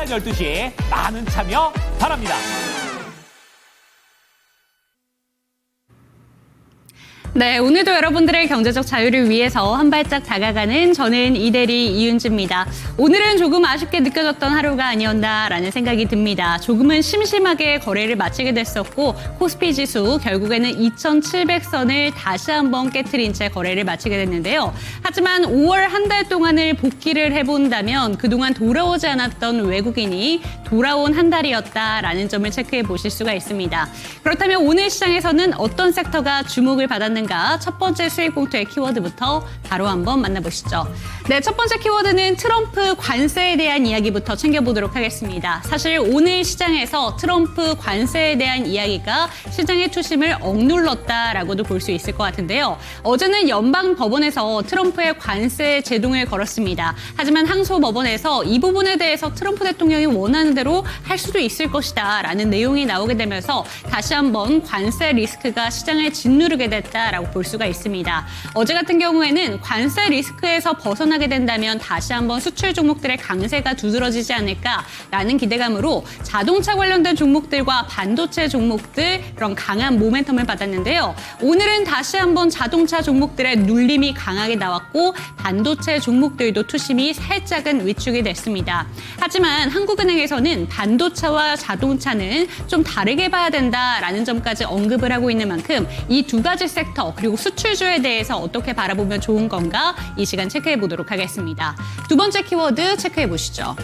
오전 12시 많은 참여 바랍니다. 네, 오늘도 여러분들의 경제적 자유를 위해서 한 발짝 다가가는 저는 이대리 이윤지입니다. 오늘은 조금 아쉽게 느껴졌던 하루가 아니었나라는 생각이 듭니다. 조금은 심심하게 거래를 마치게 됐었고 코스피 지수 결국에는 2,700선을 다시 한번 깨트린 채 거래를 마치게 됐는데요. 하지만 5월 한 달 동안을 복기를 해본다면 그동안 돌아오지 않았던 외국인이 돌아온 한 달이었다라는 점을 체크해 보실 수가 있습니다. 그렇다면 오늘 시장에서는 어떤 섹터가 주목을 받았는가? 첫 번째 수익 봉투의 키워드부터 바로 한번 만나보시죠. 네, 첫 번째 키워드는 트럼프 관세에 대한 이야기부터 챙겨보도록 하겠습니다. 사실 오늘 시장에서 트럼프 관세에 대한 이야기가 시장의 투심을 억눌렀다라고도 볼 수 있을 것 같은데요. 어제는 연방법원에서 트럼프의 관세 제동을 걸었습니다. 하지만 항소법원에서 이 부분에 대해서 트럼프 대통령이 원하는 대로 할 수도 있을 것이다 라는 내용이 나오게 되면서 다시 한번 관세 리스크가 시장을 짓누르게 됐다라고 볼 수가 있습니다. 어제 같은 경우에는 관세 리스크에서 벗어나게 된다면 다시 한번 수출 종목들의 강세가 두드러지지 않을까라는 기대감으로 자동차 관련된 종목들과 반도체 종목들 그런 강한 모멘텀을 받았는데요. 오늘은 다시 한번 자동차 종목들의 눌림이 강하게 나왔고 반도체 종목들도 투심이 살짝은 위축이 됐습니다. 하지만 한국은행에서는 반도체와 자동차는 좀 다르게 봐야 된다라는 점까지 언급을 하고 있는 만큼 이 두 가지 섹터 그리고 수출주에 대해서 어떻게 바라보면 좋은 건가 이 시간 체크해 보도록 하겠습니다. 두 번째 키워드 체크해 보시죠.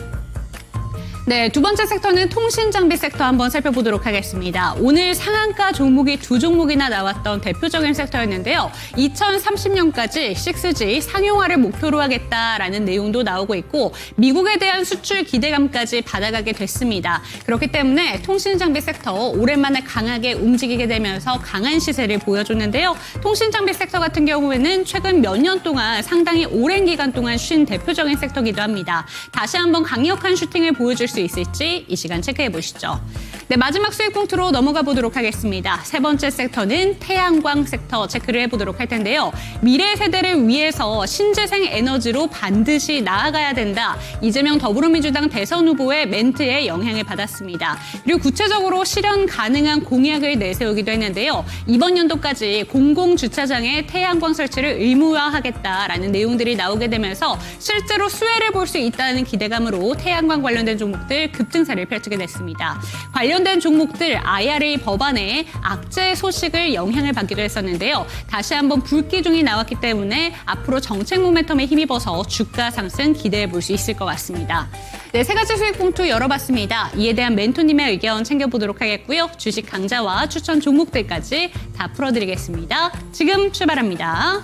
네, 두 번째 섹터는 통신장비 섹터 한번 살펴보도록 하겠습니다. 오늘 상한가 종목이 두 종목이나 나왔던 대표적인 섹터였는데요. 2030년까지 6G 상용화를 목표로 하겠다라는 내용도 나오고 있고 미국에 대한 수출 기대감까지 받아가게 됐습니다. 그렇기 때문에 통신장비 섹터 오랜만에 강하게 움직이게 되면서 강한 시세를 보여줬는데요. 통신장비 섹터 같은 경우에는 최근 몇 년 동안 상당히 오랜 기간 동안 쉰 대표적인 섹터이기도 합니다. 다시 한번 강력한 슈팅을 보여줄 수 있을지 이 시간 체크해 보시죠. 네, 마지막 수익 봉투로 넘어가 보도록 하겠습니다. 세 번째 섹터는 태양광 섹터 체크를 해보도록 할 텐데요. 미래 세대를 위해서 신재생 에너지로 반드시 나아가야 된다. 이재명 더불어민주당 대선 후보의 멘트에 영향을 받았습니다. 그리고 구체적으로 실현 가능한 공약을 내세우기도 했는데요. 이번 연도까지 공공주차장에 태양광 설치를 의무화하겠다라는 내용들이 나오게 되면서 실제로 수혜를 볼 수 있다는 기대감으로 태양광 관련된 종목들 급등세를 펼치게 됐습니다. 관련된 종목들 IRA 법안에 악재 소식을 영향을 받기도 했었는데요. 다시 한번 불기둥이 나왔기 때문에 앞으로 정책 모멘텀에 힘입어서 주가 상승 기대해 볼 수 있을 것 같습니다. 네, 세 가지 수익 봉투 열어봤습니다. 이에 대한 멘토님의 의견 챙겨보도록 하겠고요. 주식 강좌와 추천 종목들까지 다 풀어드리겠습니다. 지금 출발합니다.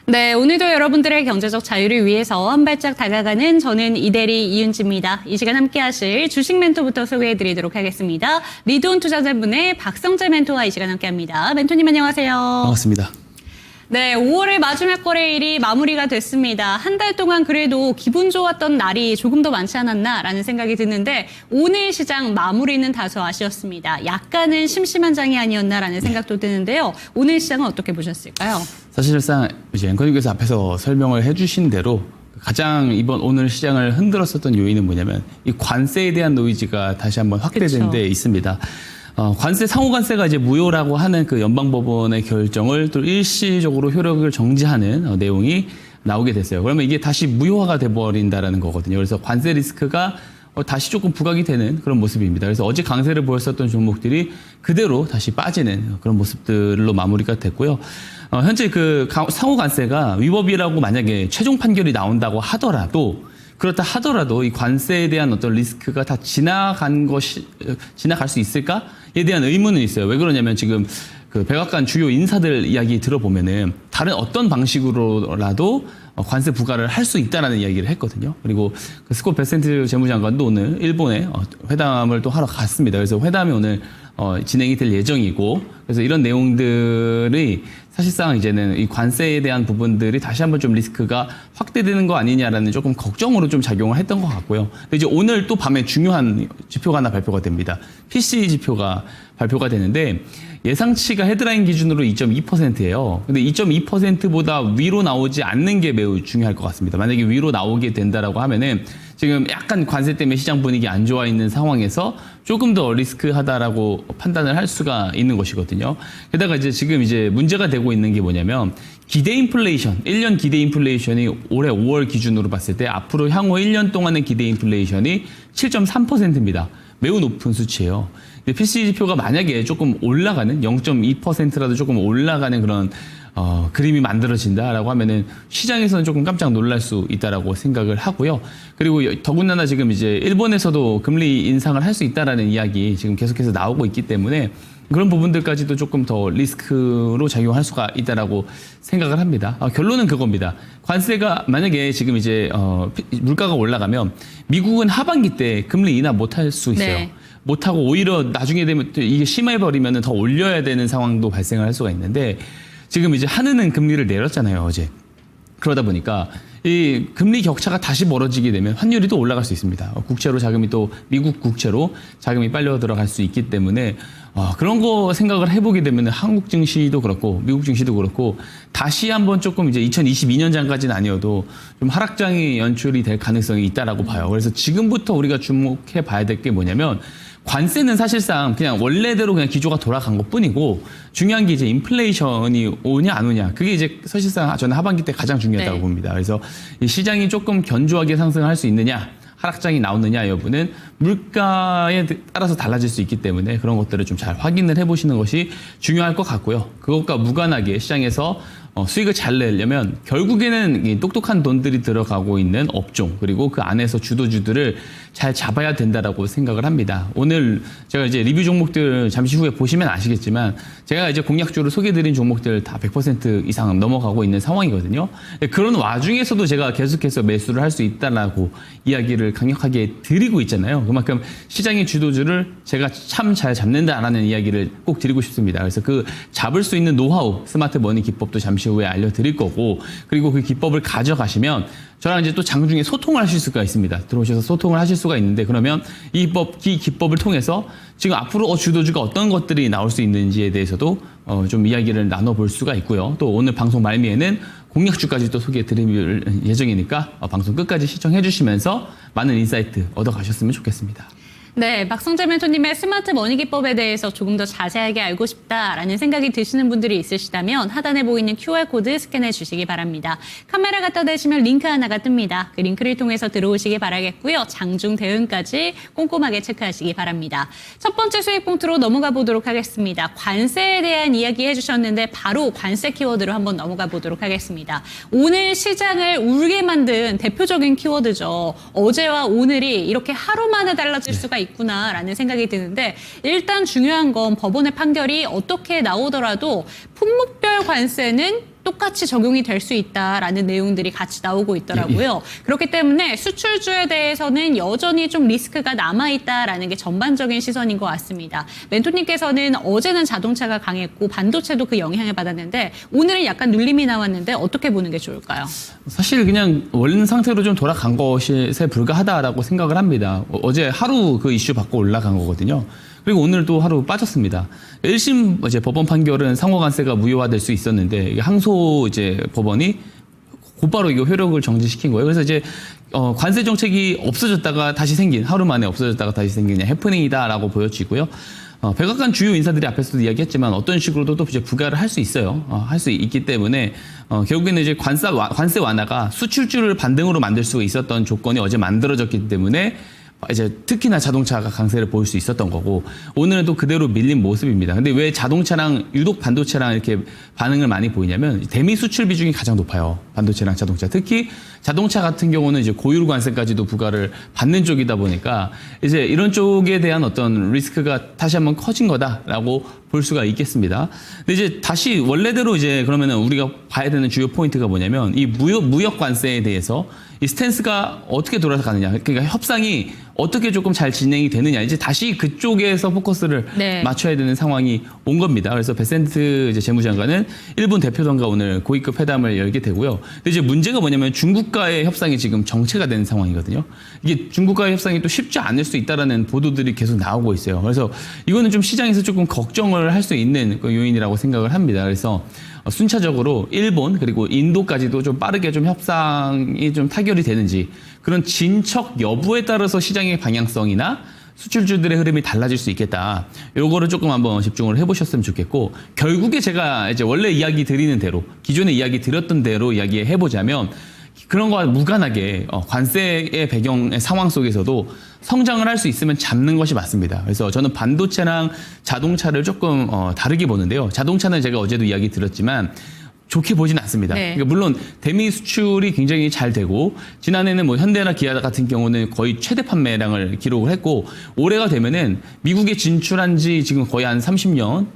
네, 오늘도 여러분들의 경제적 자유를 위해서 한 발짝 다가가는 저는 이대리 이윤지입니다. 이 시간 함께 하실 주식 멘토부터 소개해드리도록 하겠습니다. 리드온 투자자분의 박성재 멘토와 이 시간 함께합니다. 멘토님 안녕하세요. 반갑습니다. 네, 5월의 마지막 거래일이 마무리가 됐습니다. 한 달 동안 그래도 기분 좋았던 날이 조금 더 많지 않았나라는 생각이 드는데 오늘 시장 마무리는 다소 아쉬웠습니다. 약간은 심심한 장이 아니었나라는 생각도 드는데요. 오늘 시장은 어떻게 보셨을까요? 사실상 이제 앵커님께서 앞에서 설명을 해주신 대로 가장 오늘 시장을 흔들었었던 요인은 뭐냐면 이 관세에 대한 노이즈가 다시 한번 확대된 그쵸. 데 있습니다. 관세, 상호관세가 이제 무효라고 하는 그 연방법원의 결정을 또 일시적으로 효력을 정지하는 내용이 나오게 됐어요. 그러면 이게 다시 무효화가 돼버린다라는 거거든요. 그래서 관세 리스크가 다시 조금 부각이 되는 그런 모습입니다. 그래서 어제 강세를 보였었던 종목들이 그대로 다시 빠지는 그런 모습들로 마무리가 됐고요. 현재 그 상호관세가 위법이라고 만약에 최종 판결이 나온다고 하더라도 그렇다 하더라도 이 관세에 대한 어떤 리스크가 다 지나갈 수 있을까에 대한 의문은 있어요. 왜 그러냐면 지금 그 백악관 주요 인사들 이야기 들어보면은 다른 어떤 방식으로라도 관세 부과를 할 수 있다라는 이야기를 했거든요. 그리고 그 스콧 베센트 재무장관도 오늘 일본에 회담을 또 하러 갔습니다. 그래서 회담이 오늘 진행이 될 예정이고, 그래서 이런 내용들이 사실상 이제는 이 관세에 대한 부분들이 다시 한번 좀 리스크가 확대되는 거 아니냐라는 조금 걱정으로 좀 작용을 했던 것 같고요. 근데 이제 오늘 또 밤에 중요한 지표가 하나 발표가 됩니다. PCE 지표가 발표가 되는데 예상치가 헤드라인 기준으로 2.2%예요. 근데 2.2%보다 위로 나오지 않는 게 매우 중요할 것 같습니다. 만약에 위로 나오게 된다라고 하면은 지금 약간 관세 때문에 시장 분위기 안 좋아 있는 상황에서 조금 더 리스크하다라고 판단을 할 수가 있는 것이거든요. 게다가 지금 문제가 되고 있는 게 뭐냐면 기대 인플레이션, 1년 기대 인플레이션이 올해 5월 기준으로 봤을 때 앞으로 향후 1년 동안의 기대 인플레이션이 7.3%입니다. 매우 높은 수치예요. 근데 PCE 지표가 만약에 조금 올라가는 0.2%라도 조금 올라가는 그런 그림이 만들어진다라고 하면은 시장에서는 조금 깜짝 놀랄 수 있다라고 생각을 하고요. 그리고 더군다나 지금 일본에서도 금리 인상을 할 수 있다라는 이야기 지금 계속해서 나오고 있기 때문에 그런 부분들까지도 조금 더 리스크로 작용할 수가 있다라고 생각을 합니다. 결론은 그겁니다. 관세가 만약에 지금 물가가 올라가면 미국은 하반기 때 금리 인하 못할 수 있어요. 네. 못하고 오히려 나중에 되면 또 이게 심해버리면 더 올려야 되는 상황도 발생을 할 수가 있는데 지금 한은은 금리를 내렸잖아요, 어제. 그러다 보니까 이 금리 격차가 다시 멀어지게 되면 환율이 또 올라갈 수 있습니다. 국채로 자금이 또 미국 국채로 자금이 빨려 들어갈 수 있기 때문에 그런 거 생각을 해보게 되면 한국 증시도 그렇고 미국 증시도 그렇고 다시 한번 조금 2022년장까지는 아니어도 좀 하락장이 연출이 될 가능성이 있다라고 봐요. 그래서 지금부터 우리가 주목해 봐야 될 게 뭐냐면 관세는 사실상 그냥 원래대로 그냥 기조가 돌아간 것 뿐이고 중요한 게 인플레이션이 오냐 안 오냐 그게 사실상 저는 하반기 때 가장 중요하다고 봅니다. 그래서 이 시장이 조금 견조하게 상승할 수 있느냐 하락장이 나오느냐 여부는 물가에 따라서 달라질 수 있기 때문에 그런 것들을 좀 잘 확인을 해보시는 것이 중요할 것 같고요. 그것과 무관하게 시장에서 수익을 잘 내려면 결국에는 똑똑한 돈들이 들어가고 있는 업종 그리고 그 안에서 주도주들을 잘 잡아야 된다라고 생각을 합니다. 오늘 제가 리뷰 종목들 잠시 후에 보시면 아시겠지만 제가 공약주로 소개드린 종목들 다 100% 이상 넘어가고 있는 상황이거든요. 그런 와중에서도 제가 계속해서 매수를 할 수 있다라고 이야기를 강력하게 드리고 있잖아요. 그만큼 시장의 주도주를 제가 참 잘 잡는다라는 이야기를 꼭 드리고 싶습니다. 그래서 그 잡을 수 있는 노하우, 스마트 머니 기법도 잠시 후에 알려드릴 거고 그리고 그 기법을 가져가시면 저랑 또 장중에 소통을 하실 수가 있습니다. 들어오셔서 소통을 하실 수가 있는데 그러면 이 기법을 통해서 지금 앞으로 주도주가 어떤 것들이 나올 수 있는지에 대해서도 좀 이야기를 나눠볼 수가 있고요. 또 오늘 방송 말미에는 공약주까지 또 소개해 드릴 예정이니까 방송 끝까지 시청해 주시면서 많은 인사이트 얻어가셨으면 좋겠습니다. 네, 박성재 멘토님의 스마트 머니 기법에 대해서 조금 더 자세하게 알고 싶다라는 생각이 드시는 분들이 있으시다면 하단에 보이는 QR코드 스캔해 주시기 바랍니다. 카메라 갖다 대시면 링크 하나가 뜹니다. 그 링크를 통해서 들어오시기 바라겠고요. 장중 대응까지 꼼꼼하게 체크하시기 바랍니다. 첫 번째 수익 포인트로 넘어가 보도록 하겠습니다. 관세에 대한 이야기 해주셨는데 바로 관세 키워드로 한번 넘어가 보도록 하겠습니다. 오늘 시장을 울게 만든 대표적인 키워드죠. 어제와 오늘이 이렇게 하루 만에 달라질 수가 있구나라는 생각이 드는데 일단 중요한 건 법원의 판결이 어떻게 나오더라도 품목별 관세는 똑같이 적용이 될 수 있다라는 내용들이 같이 나오고 있더라고요. 그렇기 때문에 수출주에 대해서는 여전히 좀 리스크가 남아있다라는 게 전반적인 시선인 것 같습니다. 멘토님께서는 어제는 자동차가 강했고 반도체도 그 영향을 받았는데 오늘은 약간 눌림이 나왔는데 어떻게 보는 게 좋을까요? 사실 그냥 원래 상태로 좀 돌아간 것에 불과하다라고 생각을 합니다. 어제 하루 그 이슈 받고 올라간 거거든요. 그리고 오늘도 하루 빠졌습니다. 1심 이제 법원 판결은 상호관세가 무효화될 수 있었는데 이게 항소 이제 법원이 곧바로 이거 효력을 정지시킨 거예요. 그래서 이제 관세 정책이 없어졌다가 다시 생긴, 하루 만에 없어졌다가 다시 생긴 그냥 해프닝이다라고 보여지고요. 백악관 주요 인사들이 앞에서도 이야기했지만 어떤 식으로도 또 이제 부과를 할 수 있어요. 할 수 있기 때문에 결국에는 이제 관세 완화가 수출주를 반등으로 만들 수 있었던 조건이 어제 만들어졌기 때문에 이제 특히나 자동차가 강세를 보일 수 있었던 거고 오늘은 또 그대로 밀린 모습입니다. 근데 왜 자동차랑 유독 반도체랑 이렇게 반응을 많이 보이냐면 대미 수출 비중이 가장 높아요. 반도체랑 자동차. 특히 자동차 같은 경우는 이제 고율 관세까지도 부과를 받는 쪽이다 보니까 이제 이런 쪽에 대한 어떤 리스크가 다시 한번 커진 거다라고 볼 수가 있겠습니다. 근데 이제 다시 원래대로 이제 그러면은 우리가 봐야 되는 주요 포인트가 뭐냐면 이 무역 관세에 대해서 이 스탠스가 어떻게 돌아서 가느냐. 그러니까 협상이 어떻게 조금 잘 진행이 되느냐. 이제 다시 그쪽에서 포커스를 맞춰야 되는 상황이 온 겁니다. 그래서 베센트 이제 재무장관은 일본 대표단과 오늘 고위급 회담을 열게 되고요. 근데 이제 문제가 뭐냐면 중국과의 협상이 지금 정체가 된 상황이거든요. 이게 중국과의 협상이 또 쉽지 않을 수 있다라는 보도들이 계속 나오고 있어요. 그래서 이거는 좀 시장에서 조금 걱정을 할 수 있는 그 요인이라고 생각을 합니다. 그래서 순차적으로 일본 그리고 인도까지도 좀 빠르게 좀 협상이 좀 타결이 되는지 그런 진척 여부에 따라서 시장의 방향성이나 수출주들의 흐름이 달라질 수 있겠다. 요거를 조금 한번 집중을 해보셨으면 좋겠고 결국에 제가 이제 원래 이야기 드리는 대로 기존에 이야기 드렸던 대로 이야기해 보자면 그런 거와 무관하게 관세의 배경의 상황 속에서도 성장을 할 수 있으면 잡는 것이 맞습니다. 그래서 저는 반도체랑 자동차를 조금 다르게 보는데요. 자동차는 제가 어제도 이야기 드렸지만 좋게 보진 않습니다. 그러니까 물론 대미 수출이 굉장히 잘 되고 지난해는 뭐 현대나 기아 같은 경우는 거의 최대 판매량을 기록을 했고 올해가 되면은 미국에 진출한 지 지금 거의 한 30년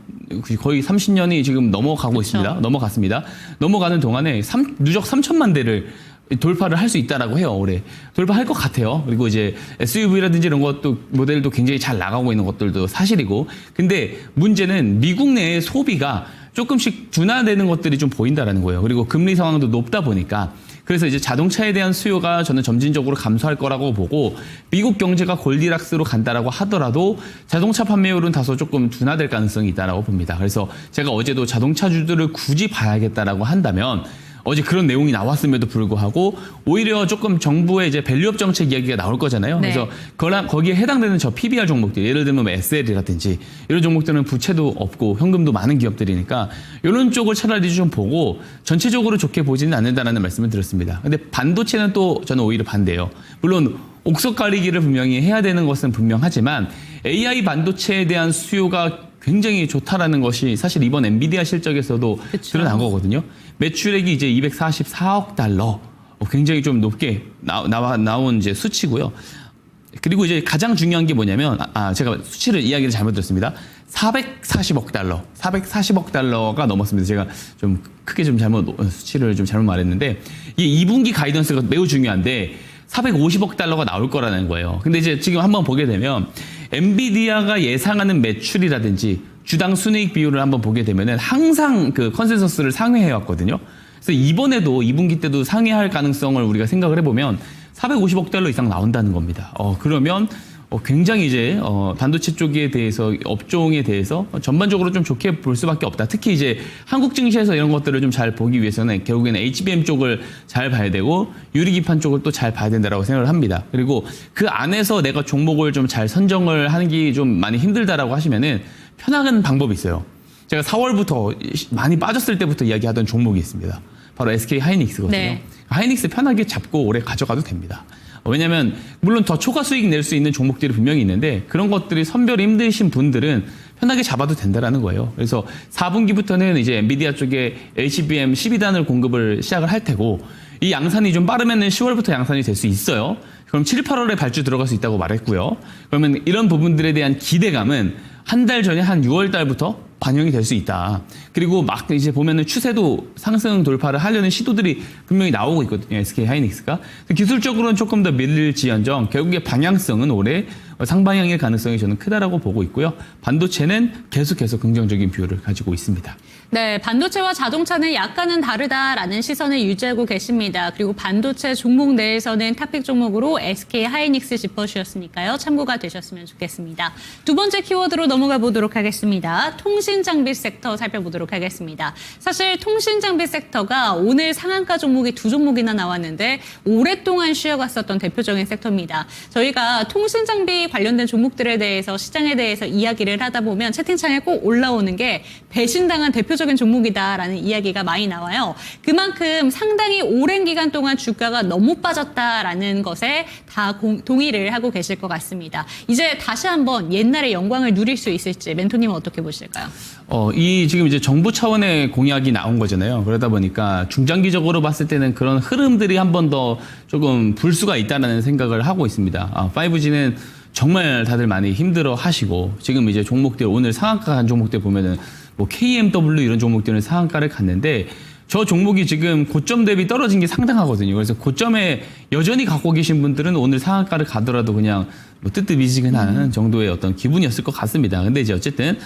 거의 30년이 지금 넘어가고 있습니다. 넘어갔습니다. 넘어가는 동안에 누적 3천만 대를 돌파를 할 수 있다라고 해요. 올해 돌파할 것 같아요. 그리고 이제 SUV라든지 이런 것도 모델도 굉장히 잘 나가고 있는 것들도 사실이고 근데 문제는 미국 내의 소비가 조금씩 둔화되는 것들이 좀 보인다라는 거예요. 그리고 금리 상황도 높다 보니까 그래서 이제 자동차에 대한 수요가 저는 점진적으로 감소할 거라고 보고 미국 경제가 골디락스로 간다라고 하더라도 자동차 판매율은 다소 조금 둔화될 가능성이 있다라고 봅니다. 그래서 제가 어제도 자동차주들을 굳이 봐야겠다라고 한다면 어제 그런 내용이 나왔음에도 불구하고 오히려 조금 정부의 이제 밸류업 정책 이야기가 나올 거잖아요. 그래서 거기에 해당되는 저 PBR 종목들, 예를 들면 뭐 SL이라든지 이런 종목들은 부채도 없고 현금도 많은 기업들이니까 이런 쪽을 차라리 좀 보고 전체적으로 좋게 보지는 않는다라는 말씀을 드렸습니다. 근데 반도체는 또 저는 오히려 반대예요. 물론 옥석 가리기를 분명히 해야 되는 것은 분명하지만 AI 반도체에 대한 수요가 굉장히 좋다라는 것이 사실 이번 엔비디아 실적에서도 드러난 거거든요. 매출액이 이제 244억 달러. 굉장히 좀 높게 나온 이제 수치고요. 그리고 이제 가장 중요한 게 뭐냐면, 제가 수치를 이야기를 잘못 들었습니다. 440억 달러. 440억 달러가 넘었습니다. 제가 좀 크게 좀 수치를 좀 잘못 말했는데, 이 2분기 가이던스가 매우 중요한데, 450억 달러가 나올 거라는 거예요. 근데 이제 지금 한번 보게 되면, 엔비디아가 예상하는 매출이라든지 주당 순이익 비율을 한번 보게 되면은 항상 그 컨센서스를 상회해 왔거든요. 그래서 이번에도 2분기 때도 상회할 가능성을 우리가 생각을 해보면 450억 달러 이상 나온다는 겁니다. 그러면 굉장히 이제 반도체 쪽에 대해서 업종에 대해서 전반적으로 좀 좋게 볼 수밖에 없다. 특히 이제 한국 증시에서 이런 것들을 좀 잘 보기 위해서는 결국에는 HBM 쪽을 잘 봐야 되고 유리기판 쪽을 또 잘 봐야 된다라고 생각을 합니다. 그리고 그 안에서 내가 종목을 좀 잘 선정을 하는 게 좀 많이 힘들다라고 하시면은 편한 방법이 있어요. 제가 4월부터 많이 빠졌을 때부터 이야기하던 종목이 있습니다. 바로 SK 하이닉스거든요. 하이닉스 편하게 잡고 오래 가져가도 됩니다. 왜냐하면 물론 더 초과 수익 낼 수 있는 종목들이 분명히 있는데 그런 것들이 선별이 힘드신 분들은 편하게 잡아도 된다라는 거예요. 그래서 4분기부터는 이제 엔비디아 쪽에 HBM 12단을 공급을 시작을 할 테고 이 양산이 좀 빠르면은 10월부터 양산이 될 수 있어요. 그럼 7, 8월에 발주 들어갈 수 있다고 말했고요. 그러면 이런 부분들에 대한 기대감은 한 달 전에 한 6월 달부터 반영이 될 수 있다. 그리고 막 이제 보면은 추세도 상승 돌파를 하려는 시도들이 분명히 나오고 있거든요. SK 하이닉스가. 기술적으로는 조금 더 밀릴지언정 결국에 방향성은 올해 상방향일 가능성이 저는 크다라고 보고 있고요. 반도체는 계속해서 긍정적인 뷰를 가지고 있습니다. 네, 반도체와 자동차는 약간은 다르다라는 시선을 유지하고 계십니다. 그리고 반도체 종목 내에서는 탑픽 종목으로 SK 하이닉스 짚어주셨으니까요. 참고가 되셨으면 좋겠습니다. 두 번째 키워드로 넘어가 보도록 하겠습니다. 통신장비 섹터 살펴보도록 하겠습니다. 사실 통신장비 섹터가 오늘 상한가 종목이 두 종목이나 나왔는데 오랫동안 쉬어갔었던 대표적인 섹터입니다. 저희가 통신장비 관련된 종목들에 대해서 시장에 대해서 이야기를 하다 보면 채팅창에 꼭 올라오는 게 배신당한 대표적인 종목이다라는 이야기가 많이 나와요. 그만큼 상당히 오랜 기간 동안 주가가 너무 빠졌다라는 것에 다 동의를 하고 계실 것 같습니다. 이제 다시 한번 옛날의 영광을 누릴 수 있을지 멘토님은 어떻게 보실까요? 이 지금 이제 정부 차원의 공약이 나온 거잖아요. 그러다 보니까 중장기적으로 봤을 때는 그런 흐름들이 한 번 더 조금 불 수가 있다는 생각을 하고 있습니다. 5G는 정말 다들 많이 힘들어 하시고 지금 이제 종목들 오늘 상한가 간 종목들 보면은 뭐 KMW 이런 종목들은 상한가를 갔는데 저 종목이 지금 고점 대비 떨어진 게 상당하거든요. 그래서 고점에 여전히 갖고 계신 분들은 오늘 상한가를 가더라도 그냥 뭐 뜨뜻미지근한 정도의 어떤 기분이었을 것 같습니다. 근데 이제 어쨌든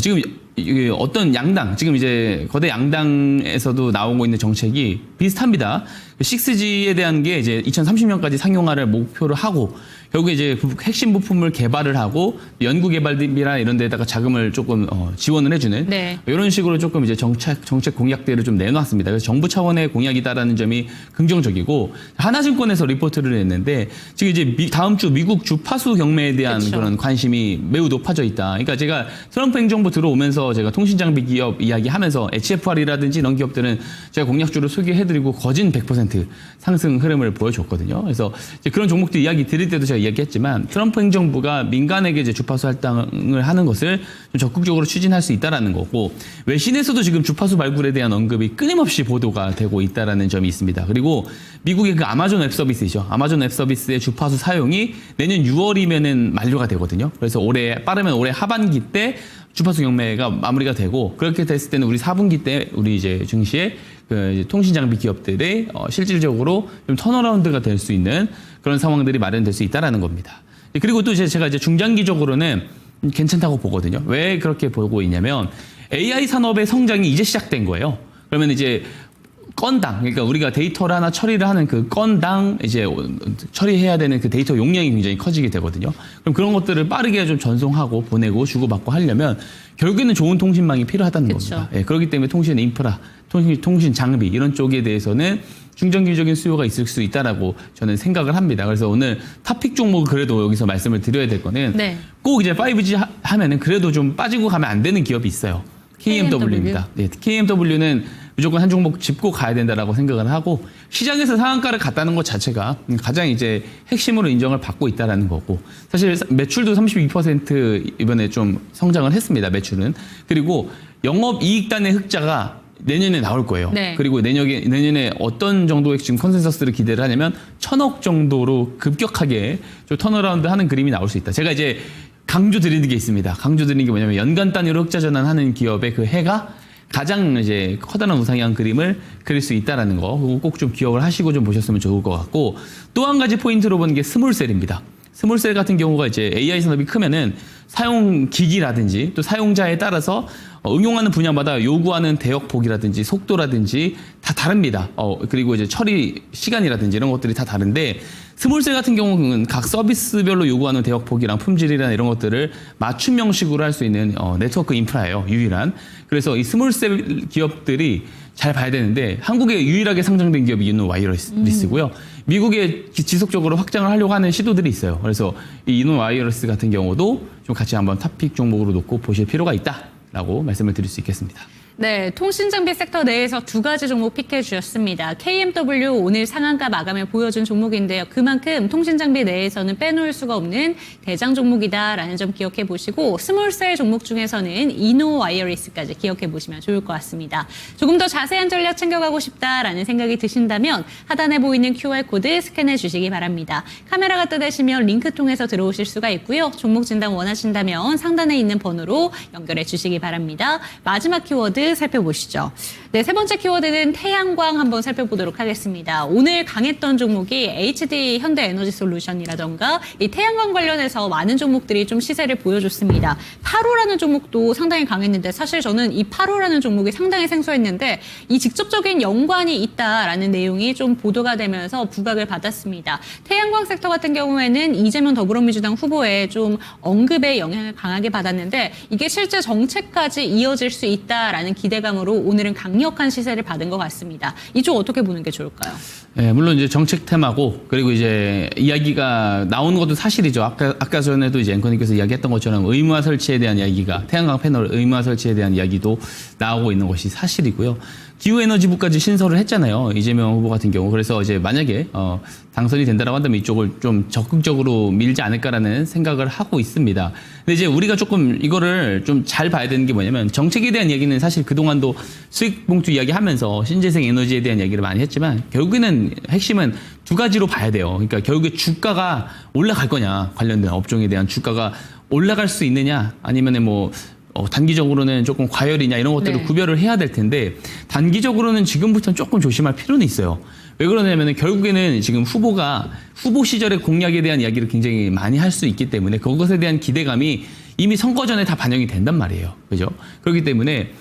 지금 이게 어떤 양당, 지금 이제 거대 양당에서도 나오고 있는 정책이 비슷합니다. 6G에 대한 게 이제 2030년까지 상용화를 목표로 하고 결국에 이제 핵심 부품을 개발을 하고 연구 개발비나 이런 데다가 자금을 조금 지원을 해주는 네. 이런 식으로 조금 이제 정책 공약들을 좀 내놨습니다. 그래서 정부 차원의 공약이다라는 점이 긍정적이고 하나증권에서 리포트를 냈는데 지금 이제 다음 주 미국 주파수 경매에 대한 그쵸. 그런 관심이 매우 높아져 있다. 그러니까 제가 트럼프 행정부 들어오면서 제가 통신장비 기업 이야기하면서 HFR이라든지 이런 기업들은 제가 공약주를 소개해드리고 거진 100% 상승 흐름을 보여줬거든요. 그래서 이제 그런 종목들 이야기 드릴 때도 제가 이야기했지만 트럼프 행정부가 민간에게 이제 주파수 할당을 하는 것을 좀 적극적으로 추진할 수 있다라는 거고 외신에서도 지금 주파수 발굴에 대한 언급이 끊임없이 보도가 되고 있다라는 점이 있습니다. 그리고 미국의 그 아마존 웹 서비스이죠. 아마존 웹 서비스의 주파수 사용이 내년 6월이면은 만료가 되거든요. 그래서 빠르면 올해 하반기 때 주파수 경매가 마무리가 되고 그렇게 됐을 때는 우리 4분기 때 우리 이제 증시에 그 통신 장비 기업들의 실질적으로 좀 턴어라운드가 될 수 있는 그런 상황들이 마련될 수 있다라는 겁니다. 그리고 또 제가 이제 중장기적으로는 괜찮다고 보거든요. 왜 그렇게 보고 있냐면 AI 산업의 성장이 이제 시작된 거예요. 그러면 이제 건당, 그러니까 우리가 데이터를 하나 처리를 하는 그 건당 이제 처리해야 되는 그 데이터 용량이 굉장히 커지게 되거든요. 그럼 그런 것들을 빠르게 좀 전송하고 보내고 주고받고 하려면 결국에는 좋은 통신망이 필요하다는 그쵸. 겁니다. 예, 그렇기 때문에 통신 인프라, 통신 장비 이런 쪽에 대해서는 중장기적인 수요가 있을 수 있다라고 저는 생각을 합니다. 그래서 오늘 탑픽 종목을 그래도 여기서 말씀을 드려야 될 거는 네. 꼭 이제 5G 하면은 그래도 좀 빠지고 가면 안 되는 기업이 있어요. KMW입니다. 네, KMW는 무조건 한 종목 짚고 가야 된다라고 생각을 하고 시장에서 상한가를 갔다는 것 자체가 가장 이제 핵심으로 인정을 받고 있다라는 거고 사실 매출도 32% 이번에 좀 성장을 했습니다. 매출은. 그리고 영업이익단의 흑자가 내년에 나올 거예요. 네. 그리고 내년에 어떤 정도의 지금 컨센서스를 기대를 하냐면 1,000억 정도로 급격하게 좀 턴어라운드 하는 그림이 나올 수 있다. 제가 이제 강조 드리는 게 있습니다. 강조 드리는 게 뭐냐면 연간 단위로 흑자 전환하는 기업의 그 해가 가장 이제 커다란 우상향 그림을 그릴 수 있다라는 거, 그거 꼭 좀 기억을 하시고 좀 보셨으면 좋을 것 같고 또 한 가지 포인트로 보는 게 스몰셀입니다. 스몰셀 같은 경우가 이제 AI 산업이 크면은 사용 기기라든지 또 사용자에 따라서 응용하는 분야마다 요구하는 대역폭이라든지 속도라든지 다 다릅니다. 그리고 이제 처리 시간이라든지 이런 것들이 다 다른데 스몰셀 같은 경우는 각 서비스별로 요구하는 대역폭이랑 품질이나 이런 것들을 맞춤 형식으로 할 수 있는 네트워크 인프라예요. 유일한. 그래서 이 스몰셀 기업들이 잘 봐야 되는데 한국에 유일하게 상장된 기업이 유노 와이어리스고요. 미국에 지속적으로 확장을 하려고 하는 시도들이 있어요. 그래서 이 유노 와이어리스 같은 경우도 좀 같이 한번 탑픽 종목으로 놓고 보실 필요가 있다라고 말씀을 드릴 수 있겠습니다. 네, 통신장비 섹터 내에서 두 가지 종목 픽해 주셨습니다. KMW 오늘 상한가 마감을 보여준 종목인데요. 그만큼 통신장비 내에서는 빼놓을 수가 없는 대장 종목이다라는 점 기억해 보시고 스몰셀 종목 중에서는 이노와이어리스까지 기억해 보시면 좋을 것 같습니다. 조금 더 자세한 전략 챙겨가고 싶다라는 생각이 드신다면 하단에 보이는 QR코드 스캔해 주시기 바랍니다. 카메라가 뜨되시면 링크 통해서 들어오실 수가 있고요. 종목 진단 원하신다면 상단에 있는 번호로 연결해 주시기 바랍니다. 마지막 키워드 살펴보시죠. 네, 세 번째 키워드는 태양광 한번 살펴보도록 하겠습니다. 오늘 강했던 종목이 HD 현대에너지솔루션이라던가 이 태양광 관련해서 많은 종목들이 좀 시세를 보여줬습니다. 8호라는 종목도 상당히 강했는데 사실 저는 이 8호라는 종목이 상당히 생소했는데 이 직접적인 연관이 있다라는 내용이 좀 보도가 되면서 부각을 받았습니다. 태양광 섹터 같은 경우에는 이재명 더불어민주당 후보의 좀 언급의 영향을 강하게 받았는데 이게 실제 정책까지 이어질 수 있다라는 기대감으로 오늘은 강력한 시세를 받은 것 같습니다. 이쪽 어떻게 보는 게 좋을까요? 네, 물론 이제 정책 테마고 그리고 이제 이야기가 나오는 것도 사실이죠. 아까 전에도 이제 앵커님께서 이야기했던 것처럼 의무화 설치에 대한 이야기가 태양광 패널 의무화 설치에 대한 이야기도 나오고 있는 것이 사실이고요. 기후에너지부까지 신설을 했잖아요. 이재명 후보 같은 경우. 그래서 이제 만약에 당선이 된다라고 한다면 이쪽을 좀 적극적으로 밀지 않을까라는 생각을 하고 있습니다. 근데 이제 우리가 조금 이거를 좀 잘 봐야 되는 게 뭐냐면 정책에 대한 얘기는 사실 그동안도 수익 봉투 이야기하면서 신재생 에너지에 대한 얘기를 많이 했지만 결국에는 핵심은 두 가지로 봐야 돼요. 그러니까 결국에 주가가 올라갈 거냐 관련된 업종에 대한 주가가 올라갈 수 있느냐 아니면은 뭐 단기적으로는 조금 과열이냐 이런 것들을 네. 구별을 해야 될 텐데 단기적으로는 지금부터는 조금 조심할 필요는 있어요. 왜 그러냐면 결국에는 지금 후보 시절의 공약에 대한 이야기를 굉장히 많이 할 수 있기 때문에 그것에 대한 기대감이 이미 선거 전에 다 반영이 된단 말이에요. 그죠? 그렇기 때문에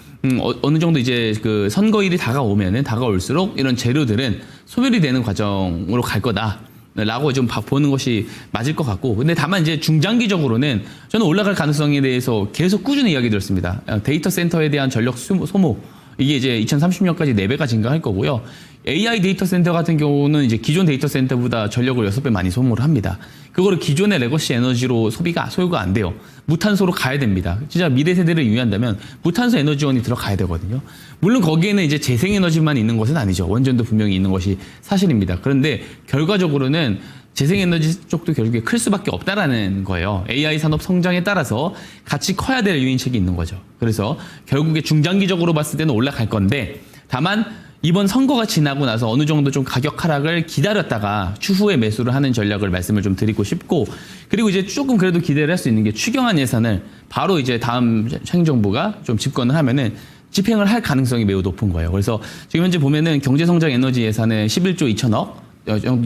어느 정도 이제 그 선거일이 다가올수록 이런 재료들은 소멸이 되는 과정으로 갈 거다. 라고 좀 보는 것이 맞을 것 같고 근데 다만 이제 중장기적으로는 저는 올라갈 가능성에 대해서 계속 꾸준히 이야기 드렸습니다. 데이터 센터에 대한 전력 소모 이게 이제 2030년까지 4배가 증가할 거고요. AI 데이터 센터 같은 경우는 이제 기존 데이터 센터보다 전력을 6배 많이 소모를 합니다. 그거를 기존의 레거시 에너지로 소요가 안 돼요. 무탄소로 가야 됩니다. 진짜 미래 세대를 위한다면 무탄소 에너지원이 들어가야 되거든요. 물론 거기에는 이제 재생에너지만 있는 것은 아니죠. 원전도 분명히 있는 것이 사실입니다. 그런데 결과적으로는 재생에너지 쪽도 결국에 클 수밖에 없다라는 거예요. AI 산업 성장에 따라서 같이 커야 될 유인책이 있는 거죠. 그래서 결국에 중장기적으로 봤을 때는 올라갈 건데 다만 이번 선거가 지나고 나서 어느 정도 좀 가격 하락을 기다렸다가 추후에 매수를 하는 전략을 말씀을 좀 드리고 싶고 그리고 이제 조금 그래도 기대를 할 수 있는 게 추경안 예산을 바로 이제 다음 행정부가 좀 집권을 하면은 집행을 할 가능성이 매우 높은 거예요. 그래서 지금 현재 보면은 경제성장 에너지 예산은 11조 2천억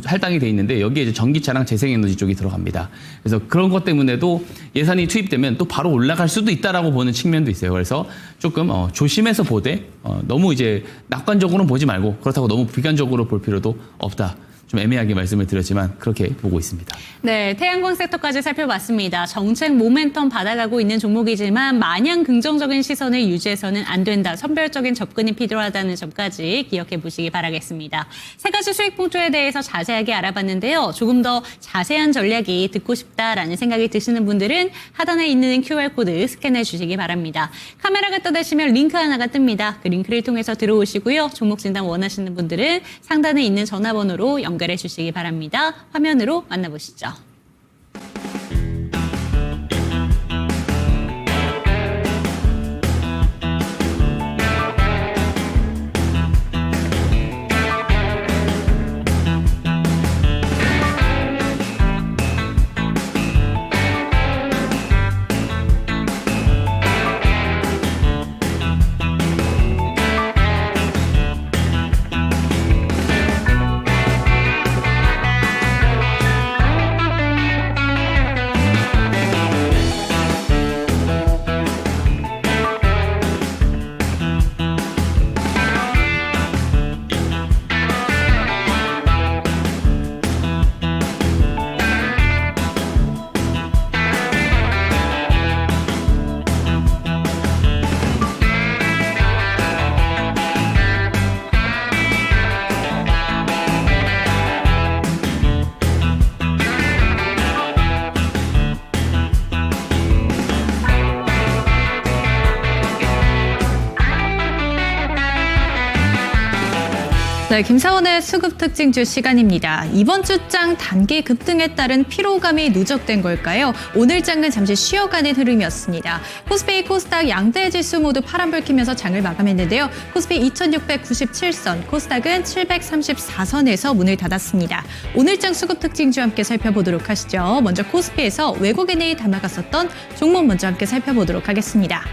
할당이 돼 있는데 여기에 이제 전기차랑 재생에너지 쪽이 들어갑니다. 그래서 그런 것 때문에도 예산이 투입되면 또 바로 올라갈 수도 있다라고 보는 측면도 있어요. 그래서 조금 조심해서 보되 너무 이제 낙관적으로는 보지 말고 그렇다고 너무 비관적으로 볼 필요도 없다. 좀 애매하게 말씀을 드렸지만 그렇게 보고 있습니다. 네, 태양광 섹터까지 살펴봤습니다. 정책 모멘텀 받아가고 있는 종목이지만 마냥 긍정적인 시선을 유지해서는 안 된다. 선별적인 접근이 필요하다는 점까지 기억해 보시기 바라겠습니다. 세 가지 수익 봉투에 대해서 자세하게 알아봤는데요. 조금 더 자세한 전략이 듣고 싶다라는 생각이 드시는 분들은 하단에 있는 QR코드 스캔해 주시기 바랍니다. 카메라가 떠다시면 링크 하나가 뜹니다. 그 링크를 통해서 들어오시고요. 종목 진단 원하시는 분들은 상단에 있는 전화번호로 연결해 주시기 바랍니다. 화면으로 만나보시죠. 네, 김사원의 수급 특징주 시간입니다. 이번 주장 단기 급등에 따른 피로감이 누적된 걸까요? 오늘 장은 잠시 쉬어가는 흐름이었습니다. 코스피, 코스닥 양대 지수 모두 파란불 켜면서 장을 마감했는데요. 코스피 2697선, 코스닥은 734선에서 문을 닫았습니다. 오늘 장 수급 특징주 함께 살펴보도록 하시죠. 먼저 코스피에서 외국인이 담아갔었던 종목 먼저 함께 살펴보도록 하겠습니다.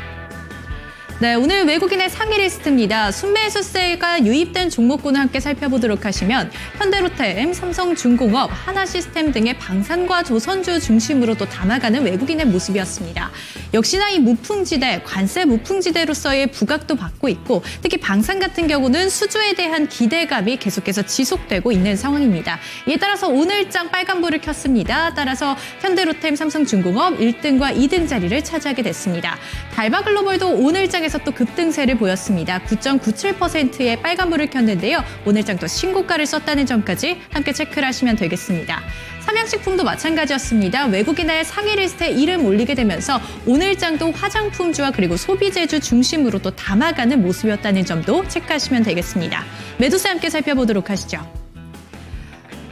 네, 오늘 외국인의 상위 리스트입니다. 순매수세가 유입된 종목군을 함께 살펴보도록 하시면 현대로템, 삼성중공업, 하나시스템 등의 방산과 조선주 중심으로 또 담아가는 외국인의 모습이었습니다. 역시나 이 무풍지대, 관세 무풍지대로서의 부각도 받고 있고 특히 방산 같은 경우는 수주에 대한 기대감이 계속해서 지속되고 있는 상황입니다. 이에 따라서 오늘장 빨간불을 켰습니다. 따라서 현대로템, 삼성중공업 1등과 2등 자리를 차지하게 됐습니다. 달바글로벌도 오늘장에 또 급등세를 보였습니다. 9.97%의 빨간불을 켰는데요. 오늘장 또 신고가를 썼다는 점까지 함께 체크를 하시면 되겠습니다. 삼양식품도 마찬가지였습니다. 외국인의 상위 리스트에 이름 올리게 되면서 오늘장도 화장품주와 그리고 소비재주 중심으로 또 담아가는 모습이었다는 점도 체크하시면 되겠습니다. 매도세 함께 살펴보도록 하시죠.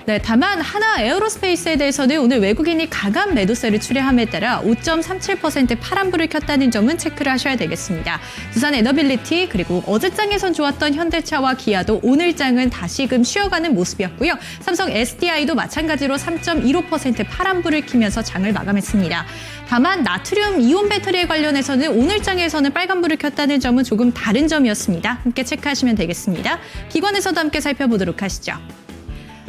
네, 다만 하나 에어로스페이스에 대해서는 오늘 외국인이 강한 매도세를 출회함에 따라 5.37% 파란불을 켰다는 점은 체크를 하셔야 되겠습니다. 두산 에너빌리티 그리고 어제장에선 좋았던 현대차와 기아도 오늘장은 다시금 쉬어가는 모습이었고요. 삼성 SDI도 마찬가지로 3.15% 파란불을 켜면서 장을 마감했습니다. 다만 나트륨 이온 배터리에 관련해서는 오늘장에서는 빨간불을 켰다는 점은 조금 다른 점이었습니다. 함께 체크하시면 되겠습니다. 기관에서도 함께 살펴보도록 하시죠.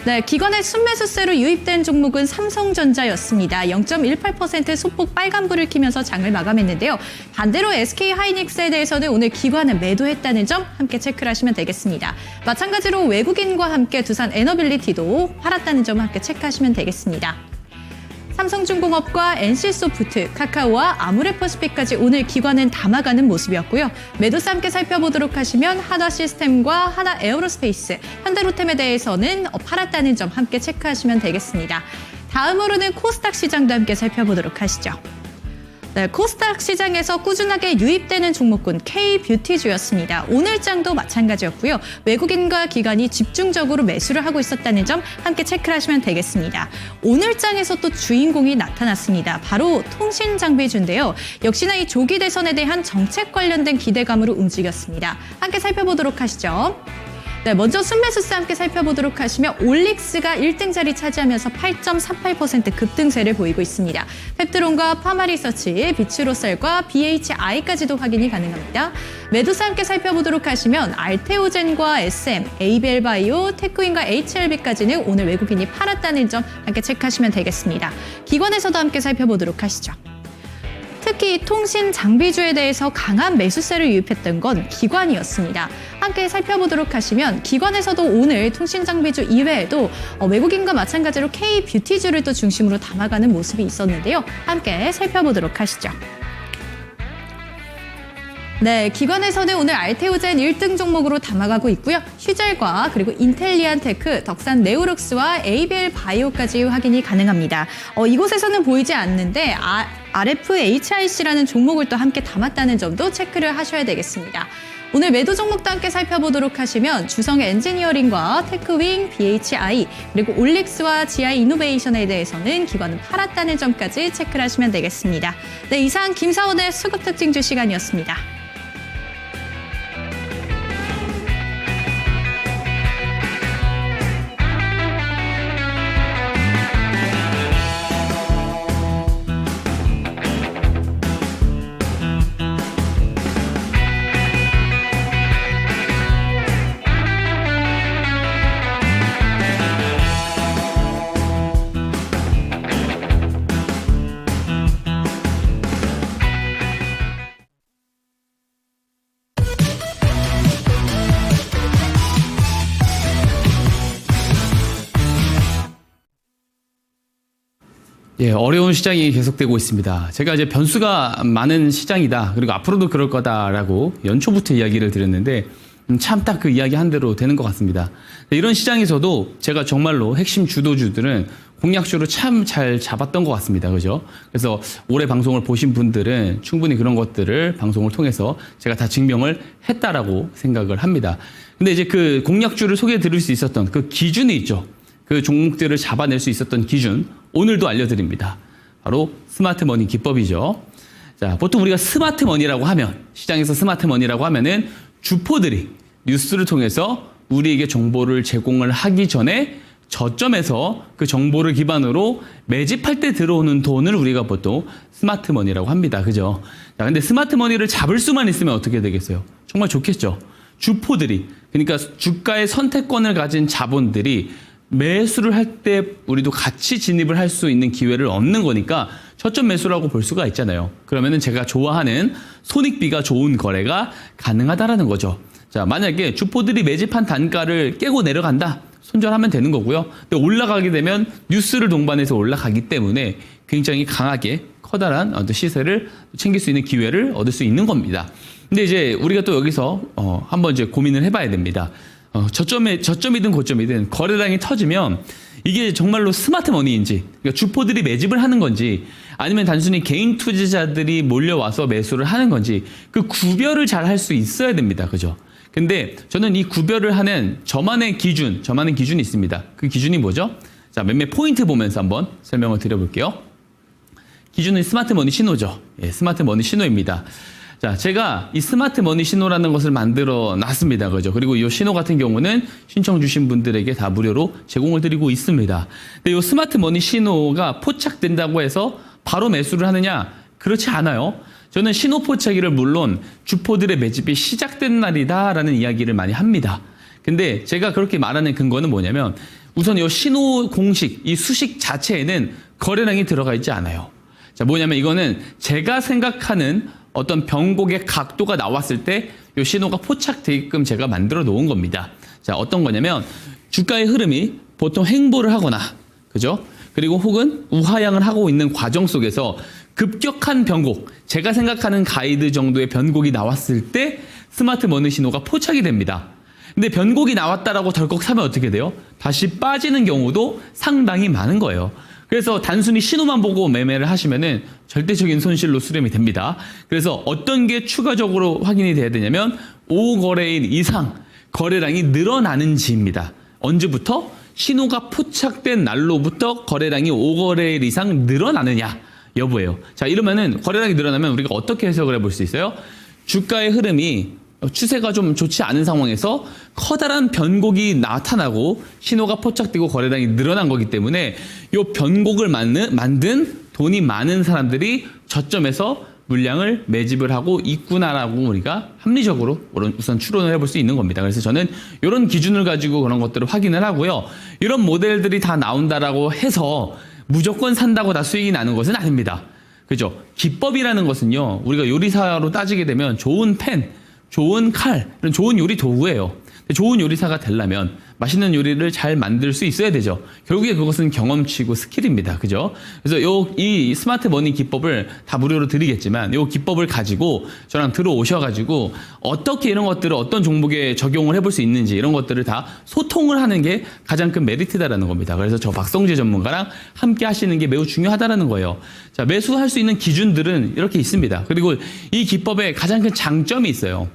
네, 기관의 순매수세로 유입된 종목은 삼성전자였습니다. 0.18% 소폭 빨간불을 켜면서 장을 마감했는데요. 반대로 SK하이닉스에 대해서는 오늘 기관은 매도했다는 점 함께 체크를 하시면 되겠습니다. 마찬가지로 외국인과 함께 두산 에너빌리티도 팔았다는 점 함께 체크하시면 되겠습니다. 삼성중공업과 NC소프트, 카카오와 아모레퍼시픽까지 오늘 기관은 담아가는 모습이었고요. 매도세 함께 살펴보도록 하시면 하나시스템과 하나에어로스페이스, 현대로템에 대해서는 팔았다는 점 함께 체크하시면 되겠습니다. 다음으로는 코스닥 시장도 함께 살펴보도록 하시죠. 네, 코스닥 시장에서 꾸준하게 유입되는 종목군 K뷰티주였습니다. 오늘장도 마찬가지였고요. 외국인과 기관이 집중적으로 매수를 하고 있었다는 점 함께 체크를 하시면 되겠습니다. 오늘장에서 또 주인공이 나타났습니다. 바로 통신장비주인데요. 역시나 이 조기 대선에 대한 정책 관련된 기대감으로 움직였습니다. 함께 살펴보도록 하시죠. 네, 먼저 순매수세 함께 살펴보도록 하시면 올릭스가 1등 자리 차지하면서 8.38% 급등세를 보이고 있습니다. 펩트론과 파마리서치, 비츠로셀과 BHI까지도 확인이 가능합니다. 매도세 함께 살펴보도록 하시면 알테오젠과 SM, 에이벨바이오, 테크윈과 HLB까지는 오늘 외국인이 팔았다는 점 함께 체크하시면 되겠습니다. 기관에서도 함께 살펴보도록 하시죠. 특히 통신 장비주에 대해서 강한 매수세를 유입했던 건 기관이었습니다. 함께 살펴보도록 하시면 기관에서도 오늘 통신 장비주 이외에도 외국인과 마찬가지로 K뷰티주를 또 중심으로 담아가는 모습이 있었는데요. 함께 살펴보도록 하시죠. 네, 기관에서는 오늘 알테오젠 1등 종목으로 담아가고 있고요. 휴젤과 그리고 인텔리안테크, 덕산 네오룩스와 에이벨 바이오까지 확인이 가능합니다. 이곳에서는 보이지 않는데 RFHIC라는 종목을 또 함께 담았다는 점도 체크를 하셔야 되겠습니다. 오늘 매도 종목도 함께 살펴보도록 하시면 주성 엔지니어링과 테크윙, BHI, 그리고 올릭스와 GI 이노베이션에 대해서는 기관은 팔았다는 점까지 체크를 하시면 되겠습니다. 네, 이상 김사원의 수급 특징주 시간이었습니다. 예, 어려운 시장이 계속되고 있습니다. 제가 이제 변수가 많은 시장이다. 그리고 앞으로도 그럴 거다라고 연초부터 이야기를 드렸는데 참 딱 그 이야기 한 대로 되는 것 같습니다. 이런 시장에서도 제가 정말로 핵심 주도주들은 공략주로 참 잘 잡았던 것 같습니다. 그죠? 그래서 올해 방송을 보신 분들은 충분히 그런 것들을 방송을 통해서 제가 다 증명을 했다라고 생각을 합니다. 근데 이제 그 공략주를 소개해 드릴 수 있었던 그 기준이 있죠. 그 종목들을 잡아낼 수 있었던 기준, 오늘도 알려드립니다. 바로 스마트머니 기법이죠. 자, 보통 우리가 스마트머니라고 하면, 시장에서 스마트머니라고 하면은 주포들이 뉴스를 통해서 우리에게 정보를 제공을 하기 전에 저점에서 그 정보를 기반으로 매집할 때 들어오는 돈을 우리가 보통 스마트머니라고 합니다. 그죠? 자, 근데 스마트머니를 잡을 수만 있으면 어떻게 되겠어요? 정말 좋겠죠. 주포들이, 그러니까 주가의 선택권을 가진 자본들이 매수를 할 때 우리도 같이 진입을 할 수 있는 기회를 얻는 거니까 저점 매수라고 볼 수가 있잖아요. 그러면은 제가 좋아하는 손익비가 좋은 거래가 가능하다라는 거죠. 자, 만약에 주포들이 매집한 단가를 깨고 내려간다. 손절하면 되는 거고요. 근데 올라가게 되면 뉴스를 동반해서 올라가기 때문에 굉장히 강하게 커다란 어떤 시세를 챙길 수 있는 기회를 얻을 수 있는 겁니다. 근데 이제 우리가 또 여기서 한번 이제 고민을 해봐야 됩니다. 저점이든 고점이든 거래량이 터지면 이게 정말로 스마트머니인지, 그러니까 주포들이 매집을 하는 건지, 아니면 단순히 개인 투자자들이 몰려와서 매수를 하는 건지, 그 구별을 잘 할 수 있어야 됩니다. 그죠? 근데 저는 이 구별을 하는 저만의 기준이 있습니다. 그 기준이 뭐죠? 자, 몇몇 포인트 보면서 한번 설명을 드려볼게요. 기준은 스마트머니 신호죠. 예, 스마트머니 신호입니다. 자, 제가 이 스마트머니 신호라는 것을 만들어 놨습니다. 그죠? 그리고 이 신호 같은 경우는 신청 주신 분들에게 다 무료로 제공을 드리고 있습니다. 근데 이 스마트머니 신호가 포착된다고 해서 바로 매수를 하느냐? 그렇지 않아요. 저는 신호 포착일을 물론 주포들의 매집이 시작된 날이다라는 이야기를 많이 합니다. 근데 제가 그렇게 말하는 근거는 뭐냐면 우선 이 신호 공식, 이 수식 자체에는 거래량이 들어가 있지 않아요. 자, 뭐냐면 이거는 제가 생각하는 어떤 변곡의 각도가 나왔을 때 이 신호가 포착되게끔 제가 만들어 놓은 겁니다. 자, 어떤 거냐면 주가의 흐름이 보통 횡보를 하거나, 그죠? 그리고 혹은 우하향을 하고 있는 과정 속에서 급격한 변곡, 제가 생각하는 가이드 정도의 변곡이 나왔을 때 스마트머니 신호가 포착이 됩니다. 근데 변곡이 나왔다라고 덜컥 사면 어떻게 돼요? 다시 빠지는 경우도 상당히 많은 거예요. 그래서 단순히 신호만 보고 매매를 하시면은 절대적인 손실로 수렴이 됩니다. 그래서 어떤 게 추가적으로 확인이 돼야 되냐면 5거래일 이상 거래량이 늘어나는지입니다. 언제부터? 신호가 포착된 날로부터 거래량이 5거래일 이상 늘어나느냐 여부예요. 자, 이러면은 거래량이 늘어나면 우리가 어떻게 해석을 해볼 수 있어요? 주가의 흐름이 추세가 좀 좋지 않은 상황에서 커다란 변곡이 나타나고 신호가 포착되고 거래량이 늘어난 거기 때문에 이 변곡을 만든 돈이 많은 사람들이 저점에서 물량을 매집을 하고 있구나라고 우리가 합리적으로 우선 추론을 해볼 수 있는 겁니다. 그래서 저는 이런 기준을 가지고 그런 것들을 확인을 하고요. 이런 모델들이 다 나온다라고 해서 무조건 산다고 다 수익이 나는 것은 아닙니다. 그죠? 기법이라는 것은요, 우리가 요리사로 따지게 되면 좋은 펜, 좋은 칼, 이런 좋은 요리 도구예요. 좋은 요리사가 되려면 맛있는 요리를 잘 만들 수 있어야 되죠. 결국에 그것은 경험치고 스킬입니다. 그죠? 그래서 이 스마트 머니 기법을 다 무료로 드리겠지만 이 기법을 가지고 저랑 들어오셔가지고 어떻게 이런 것들을 어떤 종목에 적용을 해볼 수 있는지 이런 것들을 다 소통을 하는 게 가장 큰 메리트다라는 겁니다. 그래서 저 박성재 전문가랑 함께 하시는 게 매우 중요하다라는 거예요. 자, 매수할 수 있는 기준들은 이렇게 있습니다. 그리고 이 기법에 가장 큰 장점이 있어요.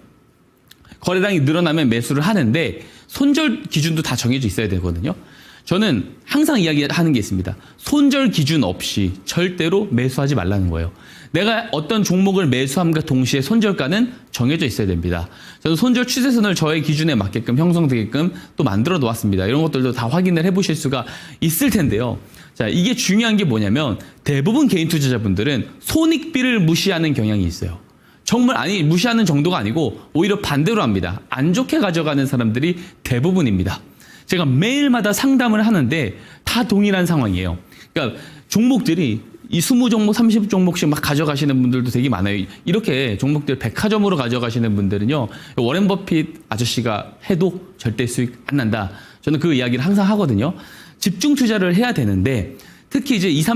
거래량이 늘어나면 매수를 하는데 손절 기준도 다 정해져 있어야 되거든요. 저는 항상 이야기하는 게 있습니다. 손절 기준 없이 절대로 매수하지 말라는 거예요. 내가 어떤 종목을 매수함과 동시에 손절가는 정해져 있어야 됩니다. 저는 손절 추세선을 저의 기준에 맞게끔 형성되게끔 또 만들어 놓았습니다. 이런 것들도 다 확인을 해보실 수가 있을 텐데요. 자, 이게 중요한 게 뭐냐면 대부분 개인 투자자분들은 손익비를 무시하는 경향이 있어요. 정말 무시하는 정도가 아니고 오히려 반대로 합니다. 안 좋게 가져가는 사람들이 대부분입니다. 제가 매일마다 상담을 하는데 다 동일한 상황이에요. 그러니까 종목들이 이 20종목, 30종목씩 막 가져가시는 분들도 되게 많아요. 이렇게 종목들 백화점으로 가져가시는 분들은요, 워렌 버핏 아저씨가 해도 절대 수익 안 난다. 저는 그 이야기를 항상 하거든요. 집중 투자를 해야 되는데 특히 이제 20,